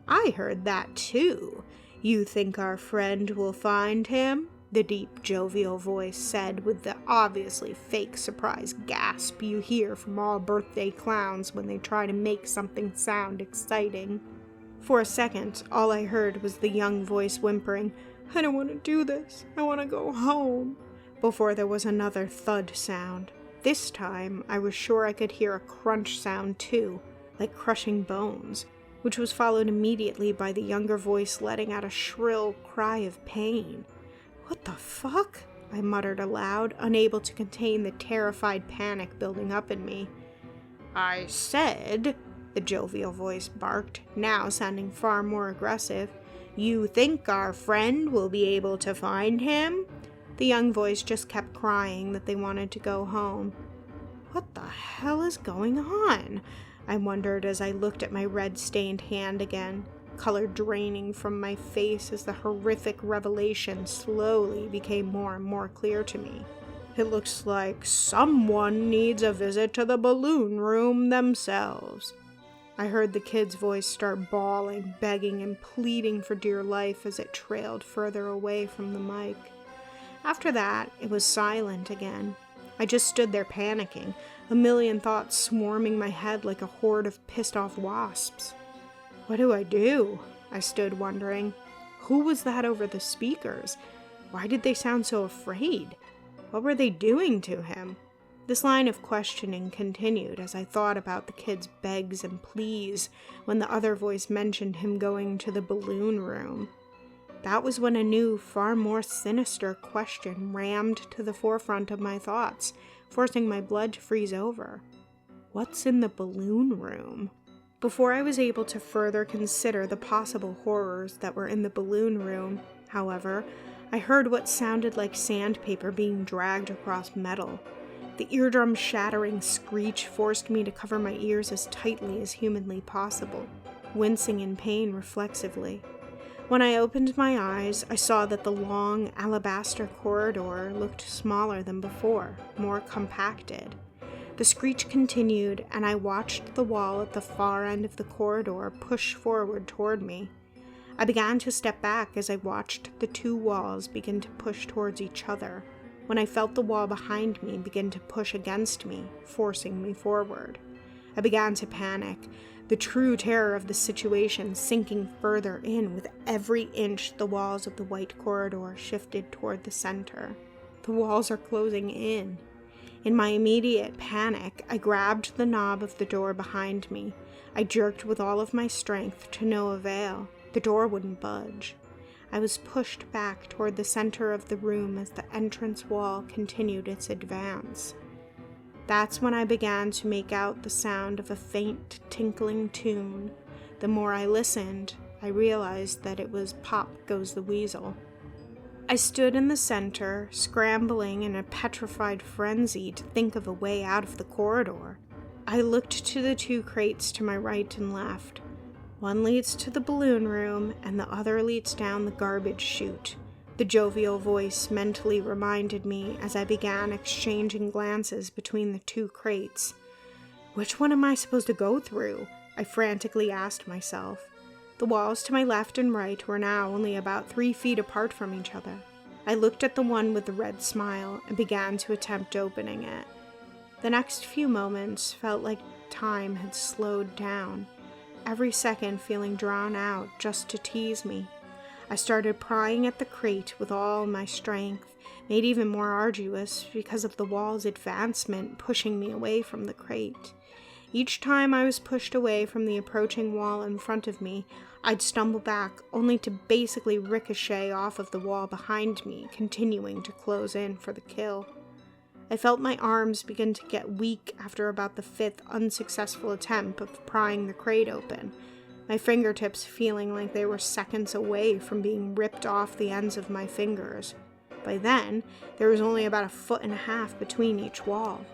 Speaker 1: "I heard that too. You think our friend will find him?" the deep, jovial voice said with the obviously fake surprise gasp you hear from all birthday clowns when they try to make something sound exciting. For a second, all I heard was the young voice whimpering, "I don't want to do this. I want to go home," before there was another thud sound. This time, I was sure I could hear a crunch sound too, like crushing bones, which was followed immediately by the younger voice letting out a shrill cry of pain. "What the fuck?" I muttered aloud, unable to contain the terrified panic building up in me. "I said," the jovial voice barked, now sounding far more aggressive, "you think our friend will be able to find him?" The young voice just kept crying that they wanted to go home. What the hell is going on? I wondered as I looked at my red-stained hand again, color draining from my face as the horrific revelation slowly became more and more clear to me. "It looks like someone needs a visit to the balloon room themselves." I heard the kid's voice start bawling, begging, and pleading for dear life as it trailed further away from the mic. After that, it was silent again. I just stood there panicking, a million thoughts swarming my head like a horde of pissed-off wasps. What do? I stood wondering. Who was that over the speakers? Why did they sound so afraid? What were they doing to him? This line of questioning continued as I thought about the kid's begs and pleas when the other voice mentioned him going to the balloon room. That was when a new, far more sinister question rammed to the forefront of my thoughts, forcing my blood to freeze over. What's in the balloon room? Before I was able to further consider the possible horrors that were in the balloon room, however, I heard what sounded like sandpaper being dragged across metal. The eardrum-shattering screech forced me to cover my ears as tightly as humanly possible, wincing in pain reflexively. When I opened my eyes, I saw that the long, alabaster corridor looked smaller than before, more compacted. The screech continued, and I watched the wall at the far end of the corridor push forward toward me. I began to step back as I watched the two walls begin to push towards each other, when I felt the wall behind me begin to push against me, forcing me forward. I began to panic, the true terror of the situation sinking further in with every inch the walls of the white corridor shifted toward the center. The walls are closing in. In my immediate panic, I grabbed the knob of the door behind me. I jerked with all of my strength to no avail. The door wouldn't budge. I was pushed back toward the center of the room as the entrance wall continued its advance. That's when I began to make out the sound of a faint, tinkling tune. The more I listened, I realized that it was Pop Goes the Weasel. I stood in the center, scrambling in a petrified frenzy to think of a way out of the corridor. I looked to the two crates to my right and left. One leads to the balloon room, and the other leads down the garbage chute. The jovial voice mentally reminded me as I began exchanging glances between the two crates. Which one am I supposed to go through? I frantically asked myself. The walls to my left and right were now only about 3 feet apart from each other. I looked at the one with the red smile and began to attempt opening it. The next few moments felt like time had slowed down, every second feeling drawn out just to tease me. I started prying at the crate with all my strength, made even more arduous because of the wall's advancement pushing me away from the crate. Each time I was pushed away from the approaching wall in front of me, I'd stumble back, only to basically ricochet off of the wall behind me, continuing to close in for the kill. I felt my arms begin to get weak after about the 5th unsuccessful attempt of prying the crate open, my fingertips feeling like they were seconds away from being ripped off the ends of my fingers. By then, there was only about 1.5 feet between each wall.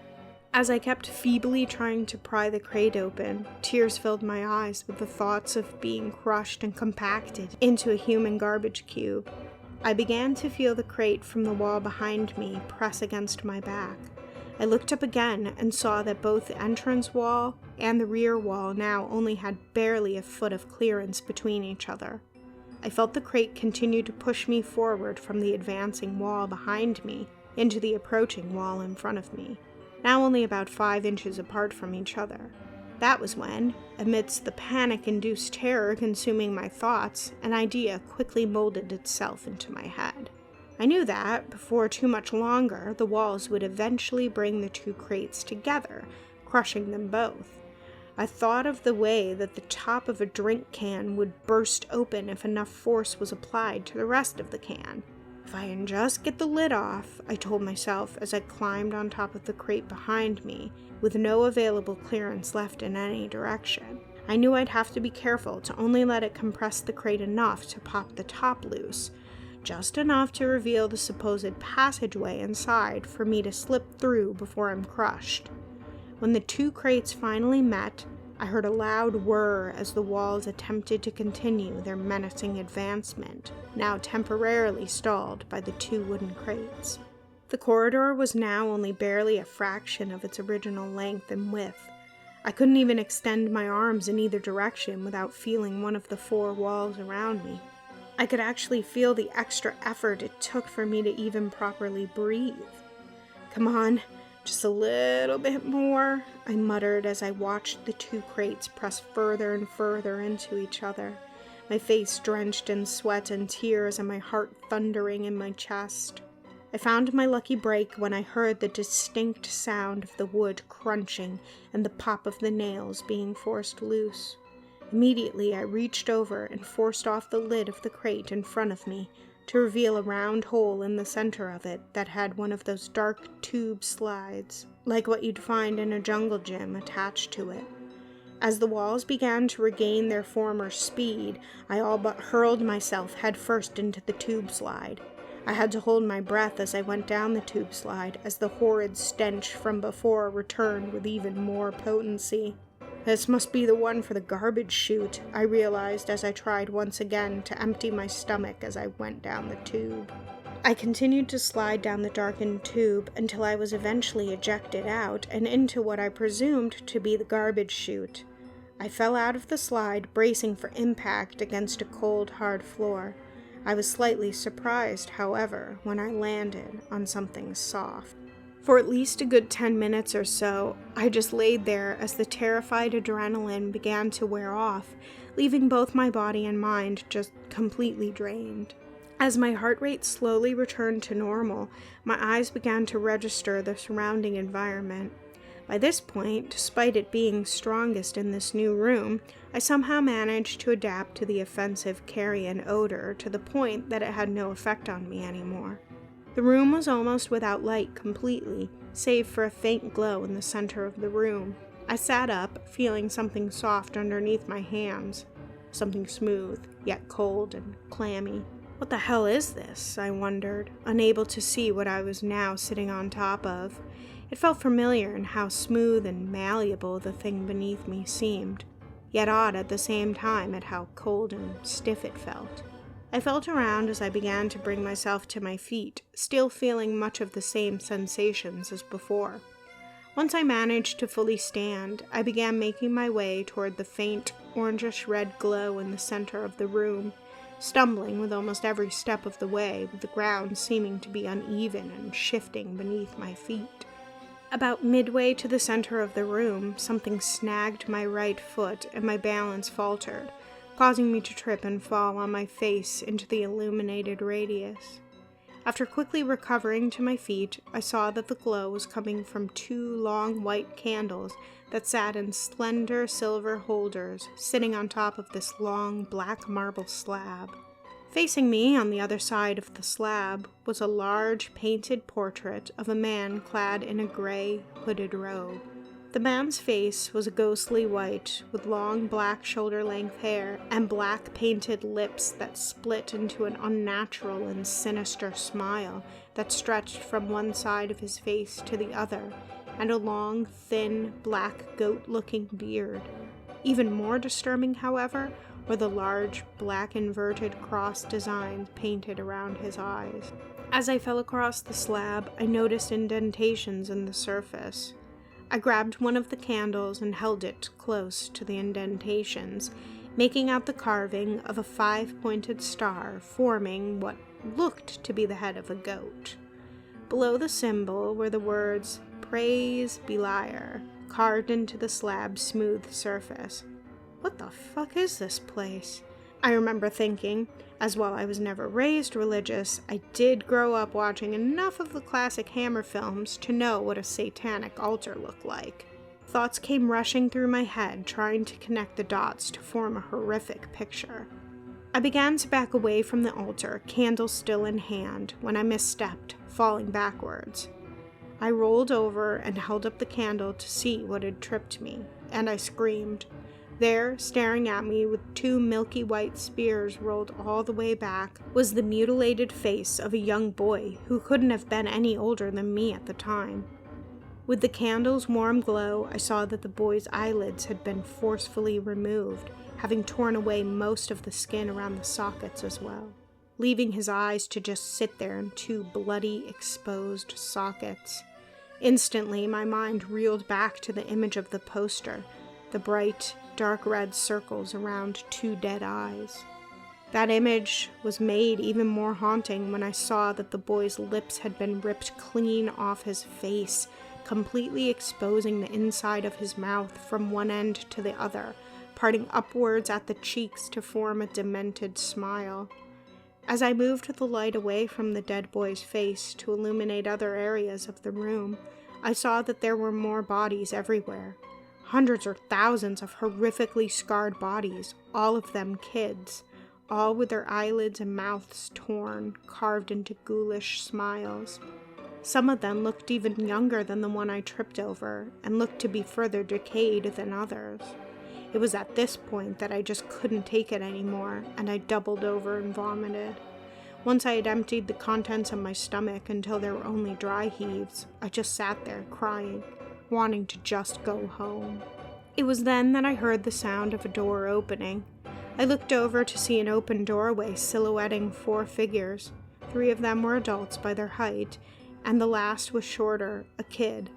Speaker 1: As I kept feebly trying to pry the crate open, tears filled my eyes with the thoughts of being crushed and compacted into a human garbage cube. I began to feel the crate from the wall behind me press against my back. I looked up again and saw that both the entrance wall and the rear wall now only had barely a foot of clearance between each other. I felt the crate continue to push me forward from the advancing wall behind me into the approaching wall in front of me, now only about 5 inches apart from each other. That was when, amidst the panic-induced terror consuming my thoughts, an idea quickly molded itself into my head. I knew that, before too much longer, the walls would eventually bring the two crates together, crushing them both. I thought of the way that the top of a drink can would burst open if enough force was applied to the rest of the can. If I can just get the lid off, I told myself as I climbed on top of the crate behind me, with no available clearance left in any direction. I knew I'd have to be careful to only let it compress the crate enough to pop the top loose, just enough to reveal the supposed passageway inside for me to slip through before I'm crushed. When the two crates finally met, I heard a loud whir as the walls attempted to continue their menacing advancement, now temporarily stalled by the two wooden crates. The corridor was now only barely a fraction of its original length and width. I couldn't even extend my arms in either direction without feeling one of the 4 walls around me. I could actually feel the extra effort it took for me to even properly breathe. "Come on, just a little bit more," I muttered as I watched the two crates press further and further into each other, my face drenched in sweat and tears and my heart thundering in my chest. I found my lucky break when I heard the distinct sound of the wood crunching and the pop of the nails being forced loose. Immediately, I reached over and forced off the lid of the crate in front of me to reveal a round hole in the center of it that had one of those dark tube slides, like what you'd find in a jungle gym, attached to it. As the walls began to regain their former speed, I all but hurled myself headfirst into the tube slide. I had to hold my breath as I went down the tube slide, as the horrid stench from before returned with even more potency. This must be the one for the garbage chute, I realized as I tried once again to empty my stomach as I went down the tube. I continued to slide down the darkened tube until I was eventually ejected out and into what I presumed to be the garbage chute. I fell out of the slide, bracing for impact against a cold, hard floor. I was slightly surprised, however, when I landed on something soft. For at least a good 10 minutes or so, I just laid there as the terrified adrenaline began to wear off, leaving both my body and mind just completely drained. As my heart rate slowly returned to normal, my eyes began to register the surrounding environment. By this point, despite it being strongest in this new room, I somehow managed to adapt to the offensive carrion odor to the point that it had no effect on me anymore. The room was almost without light completely, save for a faint glow in the center of the room. I sat up, feeling something soft underneath my hands, something smooth, yet cold and clammy. What the hell is this? I wondered, unable to see what I was now sitting on top of. It felt familiar in how smooth and malleable the thing beneath me seemed, yet odd at the same time at how cold and stiff it felt. I felt around as I began to bring myself to my feet, still feeling much of the same sensations as before. Once I managed to fully stand, I began making my way toward the faint, orangish-red glow in the center of the room, stumbling with almost every step of the way, with the ground seeming to be uneven and shifting beneath my feet. About midway to the center of the room, something snagged my right foot and my balance faltered, causing me to trip and fall on my face into the illuminated radius. After quickly recovering to my feet, I saw that the glow was coming from 2 long white candles that sat in slender silver holders sitting on top of this long black marble slab. Facing me on the other side of the slab was a large painted portrait of a man clad in a gray hooded robe. The man's face was a ghostly white, with long black shoulder-length hair and black painted lips that split into an unnatural and sinister smile that stretched from one side of his face to the other, and a long, thin, black goat-looking beard. Even more disturbing, however, were the large, black inverted cross designs painted around his eyes. As I fell across the slab, I noticed indentations in the surface. I grabbed one of the candles and held it close to the indentations, making out the carving of a 5-pointed star forming what looked to be the head of a goat. Below the symbol were the words, "Praise Beliar," carved into the slab's smooth surface. What the fuck is this place? I remember thinking, as while I was never raised religious, I did grow up watching enough of the classic Hammer films to know what a satanic altar looked like. Thoughts came rushing through my head, trying to connect the dots to form a horrific picture. I began to back away from the altar, candle still in hand, when I misstepped, falling backwards. I rolled over and held up the candle to see what had tripped me, and I screamed. There, staring at me with 2 milky white spears rolled all the way back, was the mutilated face of a young boy who couldn't have been any older than me at the time. With the candle's warm glow, I saw that the boy's eyelids had been forcefully removed, having torn away most of the skin around the sockets as well, leaving his eyes to just sit there in 2 bloody, exposed sockets. Instantly, my mind reeled back to the image of the poster, the bright, dark red circles around 2 dead eyes. That image was made even more haunting when I saw that the boy's lips had been ripped clean off his face, completely exposing the inside of his mouth from one end to the other, parting upwards at the cheeks to form a demented smile. As I moved the light away from the dead boy's face to illuminate other areas of the room, I saw that there were more bodies everywhere. Hundreds or thousands of horrifically scarred bodies, all of them kids, all with their eyelids and mouths torn, carved into ghoulish smiles. Some of them looked even younger than the one I tripped over, and looked to be further decayed than others. It was at this point that I just couldn't take it anymore, and I doubled over and vomited. Once I had emptied the contents of my stomach until there were only dry heaves, I just sat there crying, wanting to just go home. It was then that I heard the sound of a door opening. I looked over to see an open doorway silhouetting 4 figures. 3 of them were adults by their height, and the last was shorter, a kid.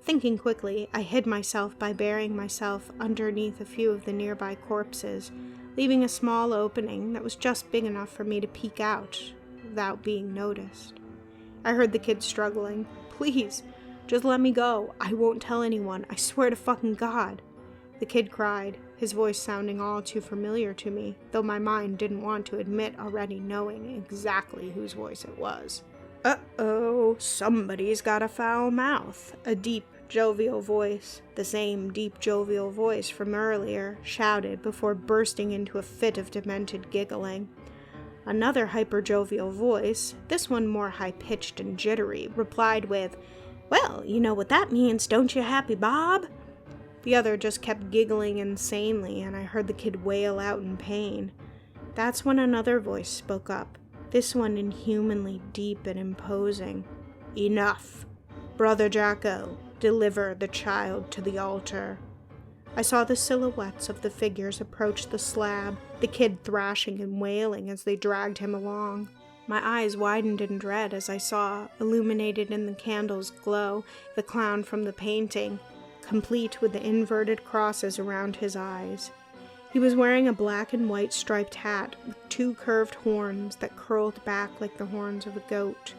Speaker 1: Thinking quickly, I hid myself by burying myself underneath a few of the nearby corpses, leaving a small opening that was just big enough for me to peek out without being noticed. I heard the kid struggling. "Please, just let me go. I won't tell anyone. I swear to fucking God." The kid cried, his voice sounding all too familiar to me, though my mind didn't want to admit already knowing exactly whose voice it was. "Uh-oh, somebody's got a foul mouth," a deep, jovial voice, the same deep, jovial voice from earlier, shouted before bursting into a fit of demented giggling. Another hyper-jovial voice, this one more high-pitched and jittery, replied with, "Well, you know what that means, don't you, Happy Bob?" The other just kept giggling insanely, and I heard the kid wail out in pain. That's when another voice spoke up, this one inhumanly deep and imposing. "Enough. Brother Jacko, deliver the child to the altar." I saw the silhouettes of the figures approach the slab, the kid thrashing and wailing as they dragged him along. My eyes widened in dread as I saw, illuminated in the candle's glow, the clown from the painting, complete with the inverted crosses around his eyes. He was wearing a black and white striped hat with 2 curved horns that curled back like the horns of a goat.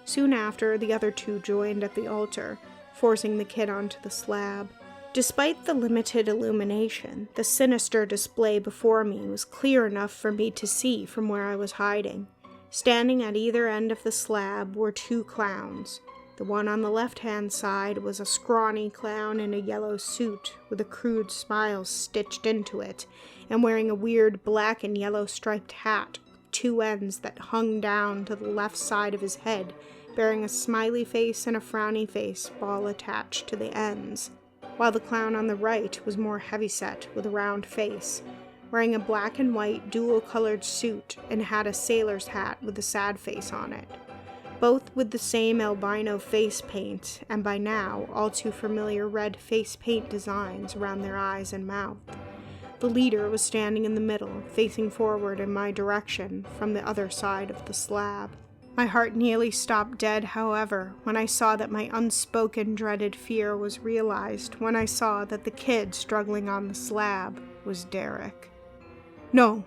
Speaker 1: Soon after, the other 2 joined at the altar, forcing the kid onto the slab. Despite the limited illumination, the sinister display before me was clear enough for me to see from where I was hiding. Standing at either end of the slab were 2 clowns. The one on the left-hand side was a scrawny clown in a yellow suit with a crude smile stitched into it, and wearing a weird black and yellow striped hat with 2 ends that hung down to the left side of his head, bearing a smiley face and a frowny face all attached to the ends, while the clown on the right was more heavyset with a round face, wearing a black and white dual-colored suit and had a sailor's hat with a sad face on it, both with the same albino face paint, and by now all too familiar red face paint designs around their eyes and mouth. The leader was standing in the middle, facing forward in my direction from the other side of the slab. My heart nearly stopped dead, however, when I saw that my unspoken dreaded fear was realized when I saw that the kid struggling on the slab was Derek. No.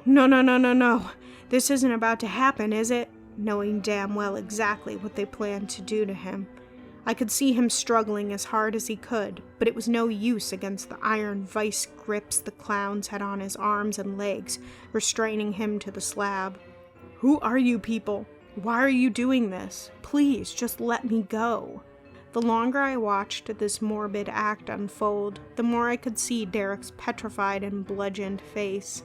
Speaker 1: This isn't about to happen, is it? Knowing damn well exactly what they planned to do to him. I could see him struggling as hard as he could, but it was no use against the iron vice grips the clowns had on his arms and legs, restraining him to the slab. "Who are you people? Why are you doing this? Please, just let me go." The longer I watched this morbid act unfold, the more I could see Derek's petrified and bludgeoned face.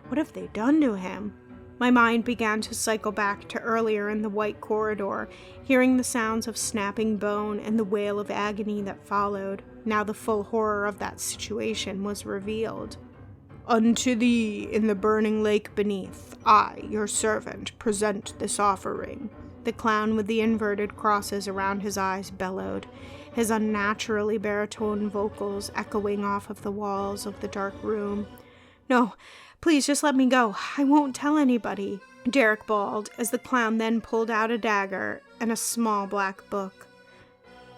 Speaker 1: What have they done to him? My mind began to cycle back to earlier in the white corridor, hearing the sounds of snapping bone and the wail of agony that followed. Now the full horror of that situation was revealed. "Unto thee, in the burning lake beneath, I, your servant, present this offering," the clown with the inverted crosses around his eyes bellowed, his unnaturally baritone vocals echoing off of the walls of the dark room. "No, please just let me go. I won't tell anybody," Derek bawled, as the clown then pulled out a dagger and a small black book.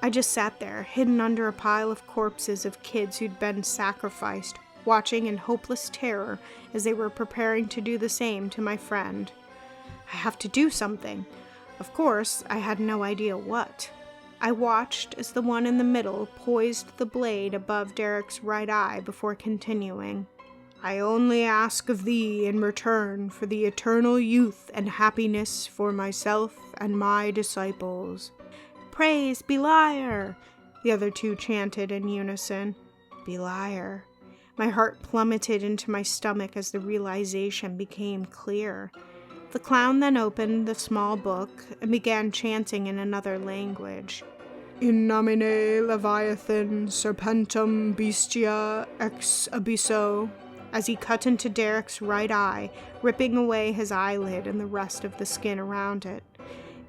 Speaker 1: I just sat there, hidden under a pile of corpses of kids who'd been sacrificed, watching in hopeless terror as they were preparing to do the same to my friend. I have to do something. Of course, I had no idea what. I watched as the one in the middle poised the blade above Derek's right eye before continuing. "I only ask of thee in return for the eternal youth and happiness for myself and my disciples." "Praise Beliar!" the other 2 chanted in unison. Beliar. My heart plummeted into my stomach as the realization became clear. The clown then opened the small book and began chanting in another language. "In nomine Leviathan serpentum bestia ex abysso," as he cut into Derek's right eye, ripping away his eyelid and the rest of the skin around it.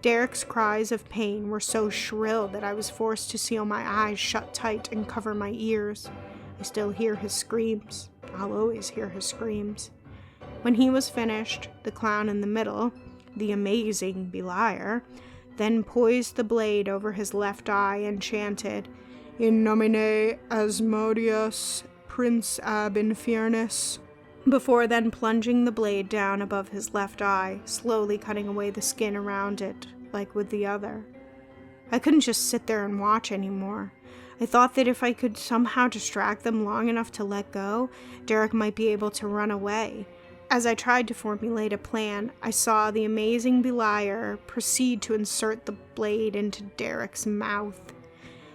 Speaker 1: Derek's cries of pain were so shrill that I was forced to seal my eyes shut tight and cover my ears. I still hear his screams. I'll always hear his screams. When he was finished, the clown in the middle, the amazing Beliar, then poised the blade over his left eye and chanted, "In nomine Asmodeus, Prince ab Infernus," before then plunging the blade down above his left eye, slowly cutting away the skin around it, like with the other. I couldn't just sit there and watch anymore. I thought that if I could somehow distract them long enough to let go, Derek might be able to run away. As I tried to formulate a plan, I saw the amazing Beliar proceed to insert the blade into Derek's mouth.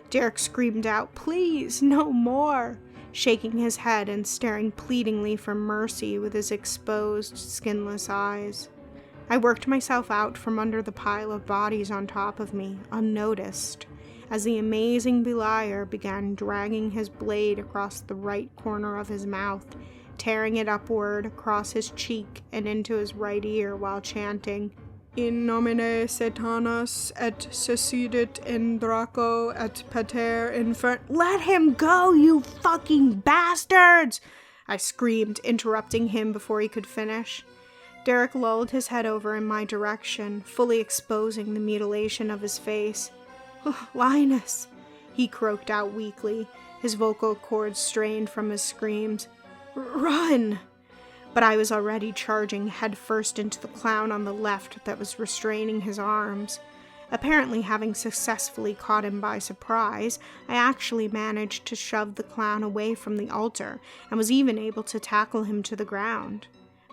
Speaker 1: Derek screamed out, "Please, no more," shaking his head and staring pleadingly for mercy with his exposed, skinless eyes. I worked myself out from under the pile of bodies on top of me, unnoticed, as the amazing Beliar began dragging his blade across the right corner of his mouth, tearing it upward across his cheek and into his right ear while chanting, "In nomine Satanas et succidit in Draco et pater infern—" "Let him go, you fucking bastards!" I screamed, interrupting him before he could finish. Derek lulled his head over in my direction, fully exposing the mutilation of his face. "Oh, Linus," he croaked out weakly, his vocal cords strained from his screams. "Run!" But I was already charging headfirst into the clown on the left that was restraining his arms. Apparently having successfully caught him by surprise, I actually managed to shove the clown away from the altar and was even able to tackle him to the ground.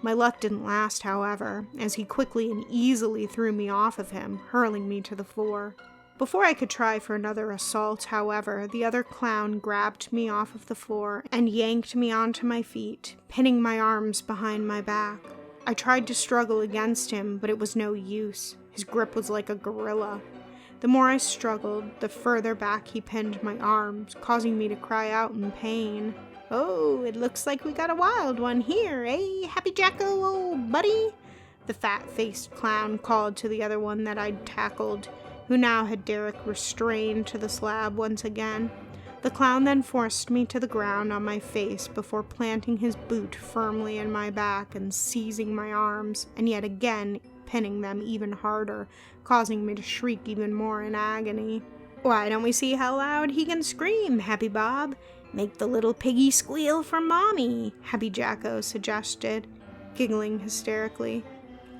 Speaker 1: My luck didn't last, however, as he quickly and easily threw me off of him, hurling me to the floor. Before I could try for another assault, however, the other clown grabbed me off of the floor and yanked me onto my feet, pinning my arms behind my back. I tried to struggle against him, but it was no use. His grip was like a gorilla. The more I struggled, the further back he pinned my arms, causing me to cry out in pain. "Oh, it looks like we got a wild one here, eh, Happy Jacko, old buddy?" the fat-faced clown called to the other one that I'd tackled, who now had Derek restrained to the slab once again. The clown then forced me to the ground on my face before planting his boot firmly in my back and seizing my arms, and yet again pinning them even harder, causing me to shriek even more in agony. "Why don't we see how loud he can scream, Happy Bob? Make the little piggy squeal for Mommy," Happy Jacko suggested, giggling hysterically.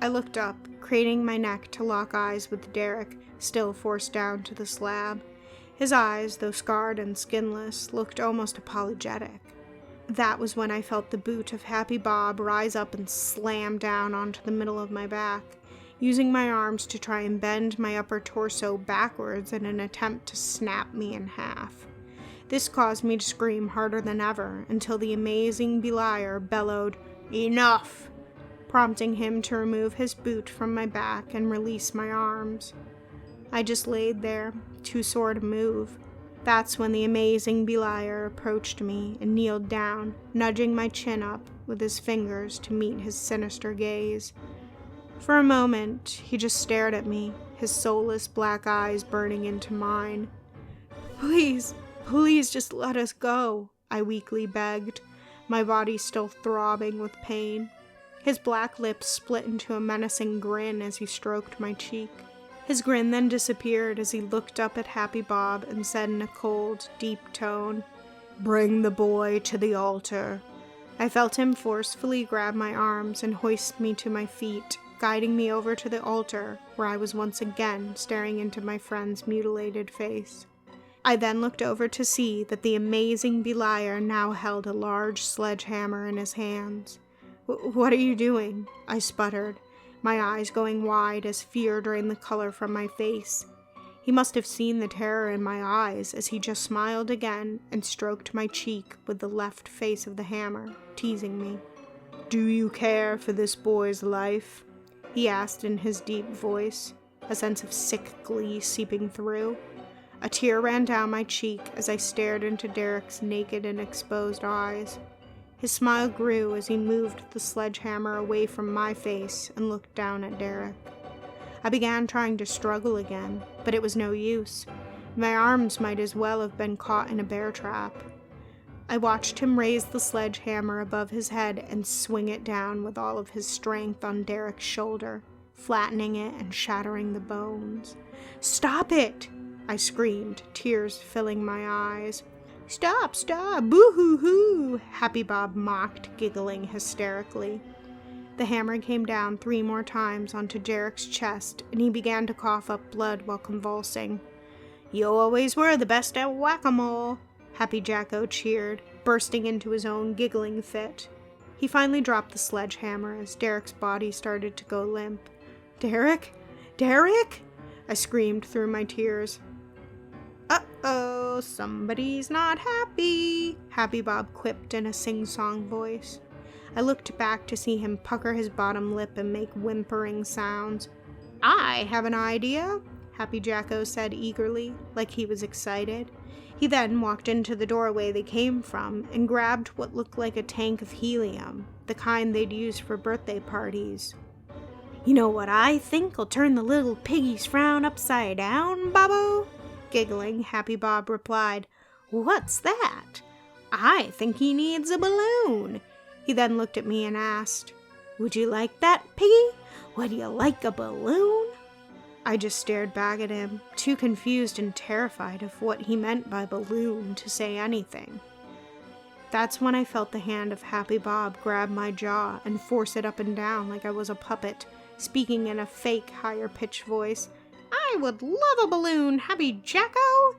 Speaker 1: I looked up, craning my neck to lock eyes with Derek, still forced down to the slab. His eyes, though scarred and skinless, looked almost apologetic. That was when I felt the boot of Happy Bob rise up and slam down onto the middle of my back, using my arms to try and bend my upper torso backwards in an attempt to snap me in half. This caused me to scream harder than ever until the amazing Beliar bellowed, "Enough!" prompting him to remove his boot from my back and release my arms. I just laid there, too sore to move. That's when the amazing Beliar approached me and kneeled down, nudging my chin up with his fingers to meet his sinister gaze. For a moment, he just stared at me, his soulless black eyes burning into mine. Please just let us go," I weakly begged, my body still throbbing with pain. His black lips split into a menacing grin as he stroked my cheek. His grin then disappeared as he looked up at Happy Bob and said in a cold, deep tone, "Bring the boy to the altar." I felt him forcefully grab my arms and hoist me to my feet, guiding me over to the altar, where I was once again staring into my friend's mutilated face. I then looked over to see that the amazing Beliar now held a large sledgehammer in his hands. "What are you doing?" I sputtered, my eyes going wide as fear drained the color from my face. He must have seen the terror in my eyes, as he just smiled again and stroked my cheek with the left face of the hammer, teasing me. "Do you care for this boy's life?" he asked in his deep voice, a sense of sick glee seeping through. A tear ran down my cheek as I stared into Derek's naked and exposed eyes. His smile grew as he moved the sledgehammer away from my face and looked down at Derek. I began trying to struggle again, but it was no use. My arms might as well have been caught in a bear trap. I watched him raise the sledgehammer above his head and swing it down with all of his strength on Derek's shoulder, flattening it and shattering the bones. "Stop it!" I screamed, tears filling my eyes. "Stop, stop, boo-hoo-hoo!" Happy Bob mocked, giggling hysterically. The hammer came down 3 more times onto Derek's chest, and he began to cough up blood while convulsing. "You always were the best at whack-a-mole," Happy Jacko cheered, bursting into his own giggling fit. He finally dropped the sledgehammer as Derek's body started to go limp. "Derek? Derek?" I screamed through my tears. "Uh-oh, somebody's not happy," Happy Bob quipped in a sing-song voice. I looked back to see him pucker his bottom lip and make whimpering sounds. "I have an idea," Happy Jacko said eagerly, like he was excited. He then walked into the doorway they came from and grabbed what looked like a tank of helium, the kind they'd use for birthday parties. "You know what I think will turn the little piggy's frown upside down, Bobo?" Giggling, Happy Bob replied, "What's that?" "I think he needs a balloon." He then looked at me and asked, "Would you like that, piggy? Would you like a balloon?" I just stared back at him, too confused and terrified of what he meant by balloon to say anything. That's when I felt the hand of Happy Bob grab my jaw and force it up and down like I was a puppet, speaking in a fake higher-pitched voice. "I would love a balloon, Happy Jacko!"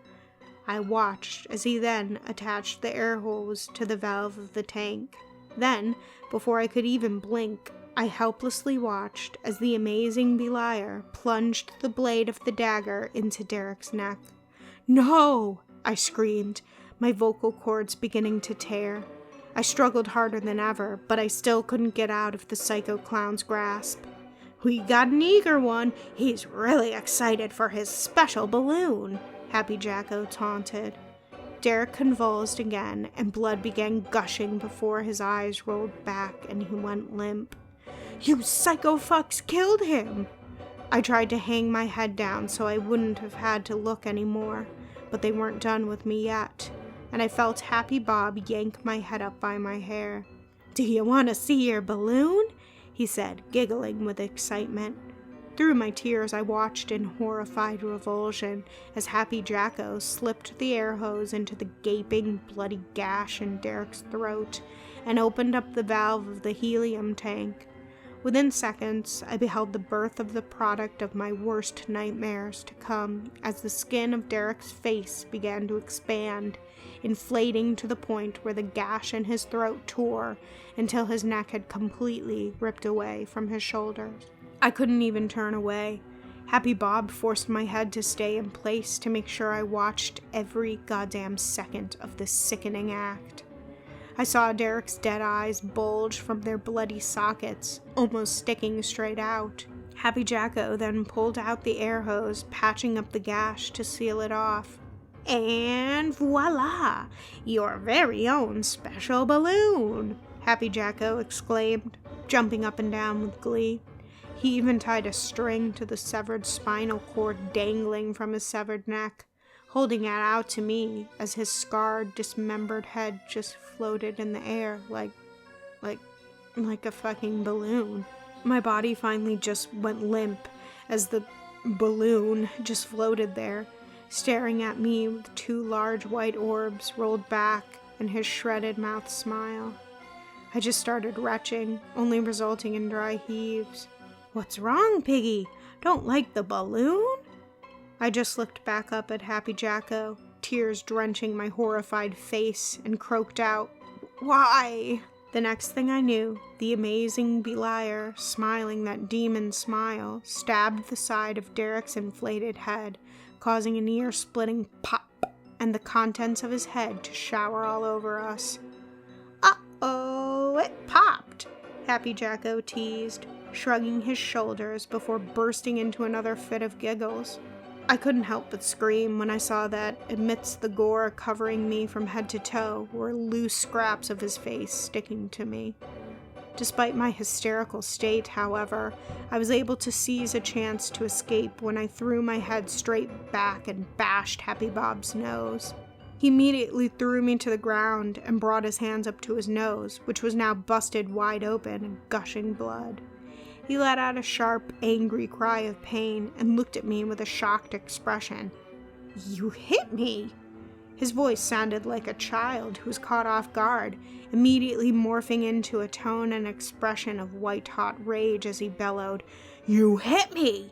Speaker 1: I watched as he then attached the air hose to the valve of the tank. Then, before I could even blink, I helplessly watched as the amazing Beliar plunged the blade of the dagger into Derek's neck. "No!" I screamed, my vocal cords beginning to tear. I struggled harder than ever, but I still couldn't get out of the psycho clown's grasp. "We got an eager one. He's really excited for his special balloon," Happy Jacko taunted. Derek convulsed again, and blood began gushing before his eyes rolled back and he went limp. "You psycho fucks killed him!" I tried to hang my head down so I wouldn't have had to look anymore, but they weren't done with me yet, and I felt Happy Bob yank my head up by my hair. "Do you want to see your balloon?" he said, giggling with excitement. Through my tears, I watched in horrified revulsion as Happy Jacko slipped the air hose into the gaping, bloody gash in Derek's throat and opened up the valve of the helium tank. Within seconds, I beheld the birth of the product of my worst nightmares to come as the skin of Derek's face began to expand, inflating to the point where the gash in his throat tore until his neck had completely ripped away from his shoulders. I couldn't even turn away. Happy Bob forced my head to stay in place to make sure I watched every goddamn second of this sickening act. I saw Derek's dead eyes bulge from their bloody sockets, almost sticking straight out. Happy Jacko then pulled out the air hose, patching up the gash to seal it off. "And voila! Your very own special balloon!" Happy Jacko exclaimed, jumping up and down with glee. He even tied a string to the severed spinal cord dangling from his severed neck, holding it out to me as his scarred, dismembered head just floated in the air like a fucking balloon. My body finally just went limp as the balloon just floated there, staring at me with 2 large white orbs rolled back and his shredded mouth smile. I just started retching, only resulting in dry heaves. "What's wrong, Piggy? Don't like the balloon?" I just looked back up at Happy Jacko, tears drenching my horrified face, and croaked out, "Why?" The next thing I knew, the amazing Beliar, smiling that demon smile, stabbed the side of Derek's inflated head, causing an ear-splitting pop, and the contents of his head to shower all over us. "Uh-oh, it popped," Happy Jacko teased, shrugging his shoulders before bursting into another fit of giggles. I couldn't help but scream when I saw that, amidst the gore covering me from head to toe, were loose scraps of his face sticking to me. Despite my hysterical state, however, I was able to seize a chance to escape when I threw my head straight back and bashed Happy Bob's nose. He immediately threw me to the ground and brought his hands up to his nose, which was now busted wide open and gushing blood. He let out a sharp, angry cry of pain and looked at me with a shocked expression. "You hit me!" His voice sounded like a child who was caught off guard, immediately morphing into a tone and expression of white-hot rage as he bellowed, "You hit me!"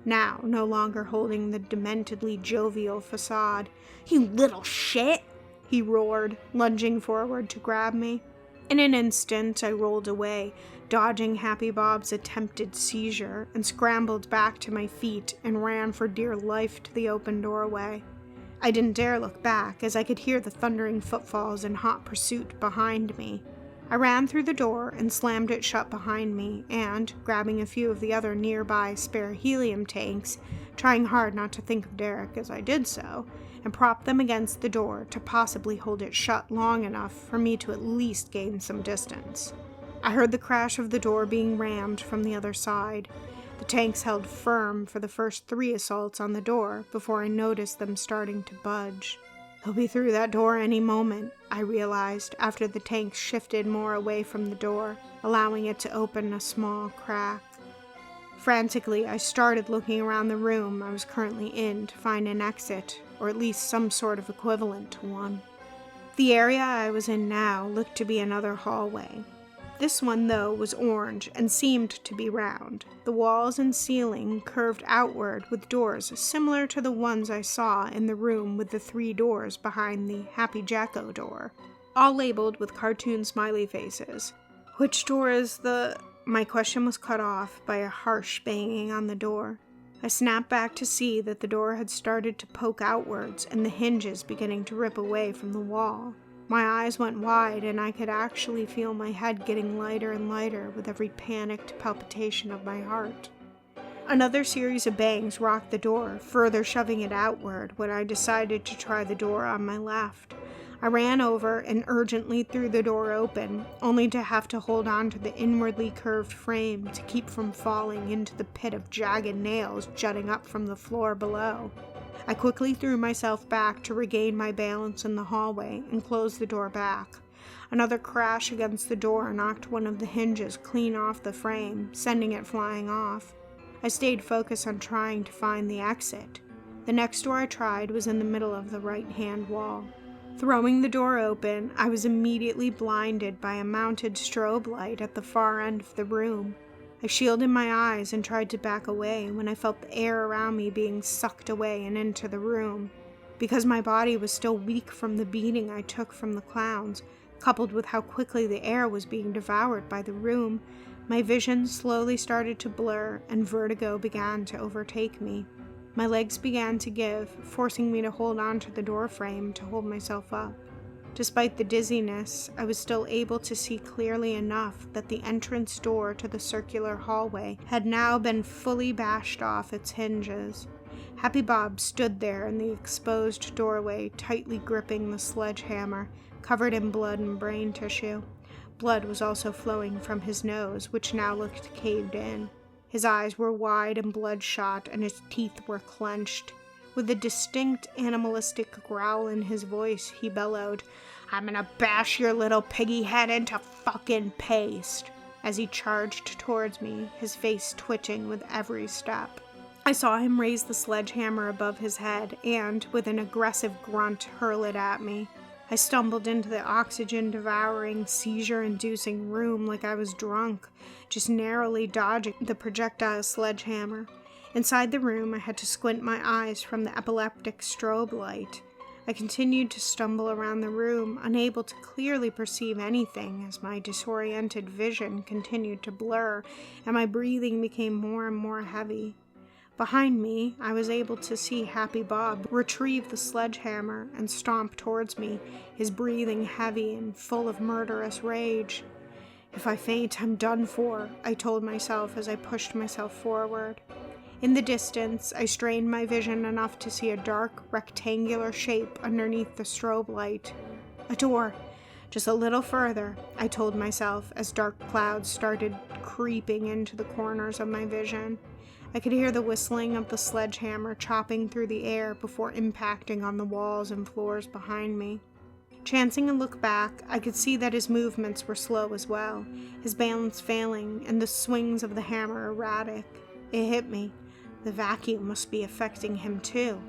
Speaker 1: Now, no longer holding the dementedly jovial facade. "You little shit!" he roared, lunging forward to grab me. In an instant, I rolled away, dodging Happy Bob's attempted seizure, and scrambled back to my feet and ran for dear life to the open doorway. I didn't dare look back, as I could hear the thundering footfalls in hot pursuit behind me. I ran through the door and slammed it shut behind me, and, grabbing a few of the other nearby spare helium tanks, trying hard not to think of Derek as I did so, and propped them against the door to possibly hold it shut long enough for me to at least gain some distance. I heard the crash of the door being rammed from the other side. The tanks held firm for the first 3 assaults on the door before I noticed them starting to budge. He'll be through that door any moment, I realized after the tanks shifted more away from the door, allowing it to open a small crack. Frantically, I started looking around the room I was currently in to find an exit, or at least some sort of equivalent to one. The area I was in now looked to be another hallway. This one, though, was orange and seemed to be round. The walls and ceiling curved outward with doors similar to the ones I saw in the room with the 3 doors behind the Happy Jacko door, all labeled with cartoon smiley faces. "Which door is the—" My question was cut off by a harsh banging on the door. I snapped back to see that the door had started to poke outwards and the hinges beginning to rip away from the wall. My eyes went wide, and I could actually feel my head getting lighter and lighter with every panicked palpitation of my heart. Another series of bangs rocked the door, further shoving it outward when I decided to try the door on my left. I ran over and urgently threw the door open, only to have to hold on to the inwardly curved frame to keep from falling into the pit of jagged nails jutting up from the floor below. I quickly threw myself back to regain my balance in the hallway and closed the door back. Another crash against the door knocked one of the hinges clean off the frame, sending it flying off. I stayed focused on trying to find the exit. The next door I tried was in the middle of the right-hand wall. Throwing the door open, I was immediately blinded by a mounted strobe light at the far end of the room. I shielded my eyes and tried to back away when I felt the air around me being sucked away and into the room. Because my body was still weak from the beating I took from the clowns, coupled with how quickly the air was being devoured by the room, my vision slowly started to blur and vertigo began to overtake me. My legs began to give, forcing me to hold on to the door frame to hold myself up. Despite the dizziness, I was still able to see clearly enough that the entrance door to the circular hallway had now been fully bashed off its hinges. Happy Bob stood there in the exposed doorway, tightly gripping the sledgehammer, covered in blood and brain tissue. Blood was also flowing from his nose, which now looked caved in. His eyes were wide and bloodshot, and his teeth were clenched. With a distinct animalistic growl in his voice, he bellowed, "I'm gonna bash your little piggy head into fucking paste," as he charged towards me, his face twitching with every step. I saw him raise the sledgehammer above his head and, with an aggressive grunt, hurl it at me. I stumbled into the oxygen-devouring, seizure-inducing room like I was drunk, just narrowly dodging the projectile sledgehammer. Inside the room, I had to squint my eyes from the epileptic strobe light. I continued to stumble around the room, unable to clearly perceive anything as my disoriented vision continued to blur and my breathing became more and more heavy. Behind me, I was able to see Happy Bob retrieve the sledgehammer and stomp towards me, his breathing heavy and full of murderous rage. "If I faint, I'm done for," I told myself as I pushed myself forward. In the distance, I strained my vision enough to see a dark, rectangular shape underneath the strobe light. A door. Just a little further, I told myself as dark clouds started creeping into the corners of my vision. I could hear the whistling of the sledgehammer chopping through the air before impacting on the walls and floors behind me. Chancing a look back, I could see that his movements were slow as well, his balance failing and the swings of the hammer erratic. It hit me. The vacuum must be affecting him too.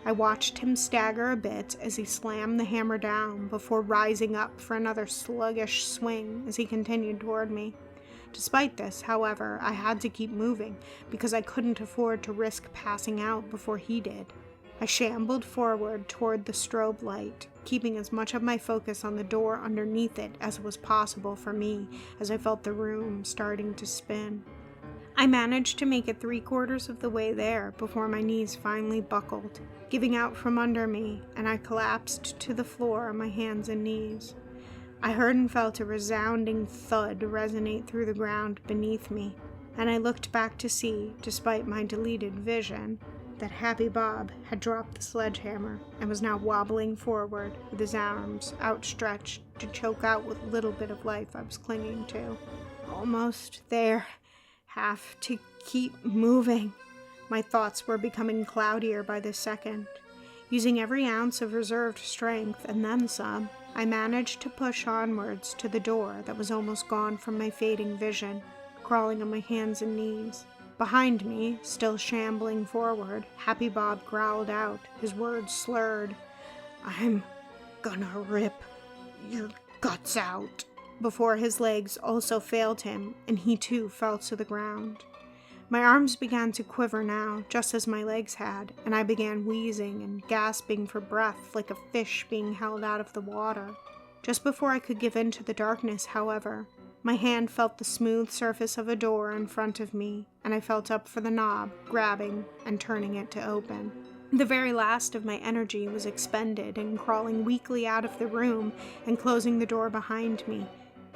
Speaker 1: I watched him stagger a bit as he slammed the hammer down before rising up for another sluggish swing as he continued toward me. Despite this, however, I had to keep moving because I couldn't afford to risk passing out before he did. I shambled forward toward the strobe light, keeping as much of my focus on the door underneath it as was possible for me as I felt the room starting to spin. I managed to make it 3/4 of the way there before my knees finally buckled, giving out from under me, and I collapsed to the floor on my hands and knees. I heard and felt a resounding thud resonate through the ground beneath me, and I looked back to see, despite my deleted vision, that Happy Bob had dropped the sledgehammer and was now wobbling forward with his arms outstretched to choke out what little bit of life I was clinging to. Almost there. Have to keep moving. My thoughts were becoming cloudier by the second. Using every ounce of reserved strength and then some, I managed to push onwards to the door that was almost gone from my fading vision, crawling on my hands and knees. Behind me, still shambling forward, Happy Bob growled out, his words slurred. "I'm gonna rip your guts out," before his legs also failed him, and he too fell to the ground. My arms began to quiver now, just as my legs had, and I began wheezing and gasping for breath like a fish being held out of the water. Just before I could give in to the darkness, however, my hand felt the smooth surface of a door in front of me, and I felt up for the knob, grabbing and turning it to open. The very last of my energy was expended in crawling weakly out of the room and closing the door behind me.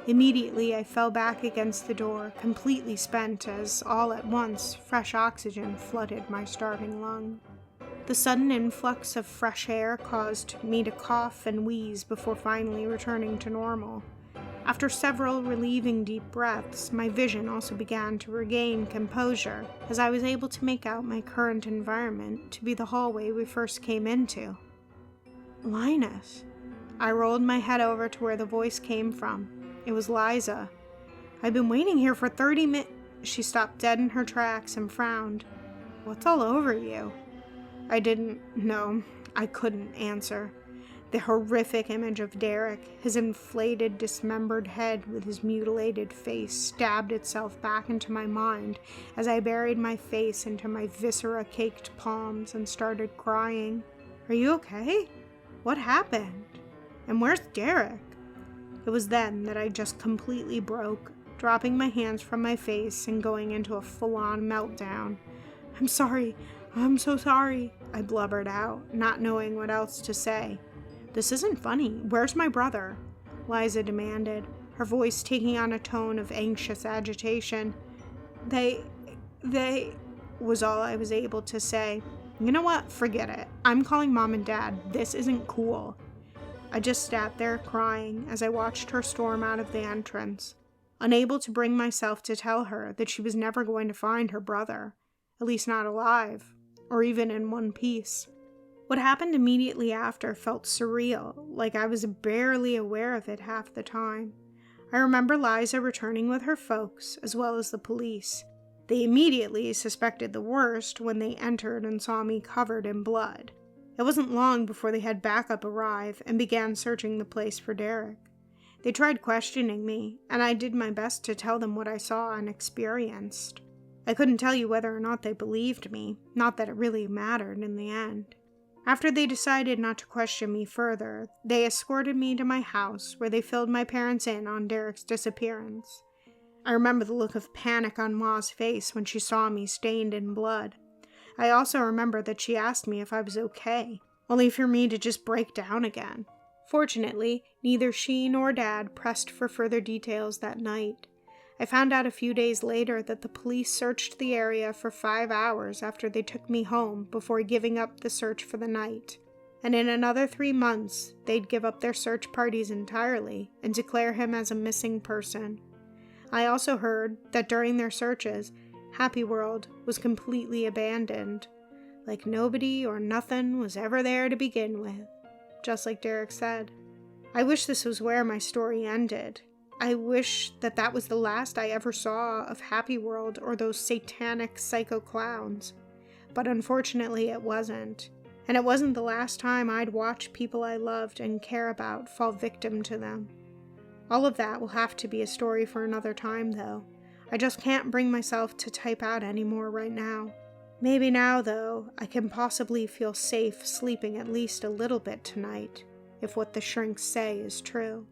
Speaker 1: Immediately, I fell back against the door, completely spent as, all at once, fresh oxygen flooded my starving lungs. The sudden influx of fresh air caused me to cough and wheeze before finally returning to normal. After several relieving deep breaths, my vision also began to regain composure, as I was able to make out my current environment to be the hallway we first came into. Linus. I rolled my head over to where the voice came from. It was Liza. "I've been waiting here for 30 minutes. She stopped dead in her tracks and frowned. "What's all over you?" I couldn't answer. The horrific image of Derek, his inflated, dismembered head with his mutilated face, stabbed itself back into my mind as I buried my face into my viscera-caked palms and started crying. "Are you okay? What happened? And where's Derek?" It was then that I just completely broke, dropping my hands from my face and going into a full-on meltdown. I'm so sorry," I blubbered out, not knowing what else to say. "This isn't funny. Where's my brother?" Liza demanded, her voice taking on a tone of anxious agitation. They, was all I was able to say. "You know what? Forget it. I'm calling Mom and Dad. This isn't cool." I just sat there crying as I watched her storm out of the entrance, unable to bring myself to tell her that she was never going to find her brother, at least not alive, or even in one piece. What happened immediately after felt surreal, like I was barely aware of it half the time. I remember Liza returning with her folks, as well as the police. They immediately suspected the worst when they entered and saw me covered in blood. It wasn't long before they had backup arrive and began searching the place for Derek. They tried questioning me, and I did my best to tell them what I saw and experienced. I couldn't tell you whether or not they believed me, not that it really mattered in the end. After they decided not to question me further, they escorted me to my house, where they filled my parents in on Derek's disappearance. I remember the look of panic on Ma's face when she saw me stained in blood. I also remember that she asked me if I was okay, only for me to just break down again. Fortunately, neither she nor Dad pressed for further details that night. I found out a few days later that the police searched the area for 5 hours after they took me home before giving up the search for the night. And in another 3 months, they'd give up their search parties entirely and declare him as a missing person. I also heard that during their searches, Happy World was completely abandoned, like nobody or nothing was ever there to begin with, just like Derek said. I wish this was where my story ended. I wish that that was the last I ever saw of Happy World or those satanic psycho clowns. But unfortunately it wasn't. And it wasn't the last time I'd watch people I loved and care about fall victim to them. All of that will have to be a story for another time, though. I just can't bring myself to type out anymore right now. Maybe now, though, I can possibly feel safe sleeping at least a little bit tonight, if what the shrinks say is true.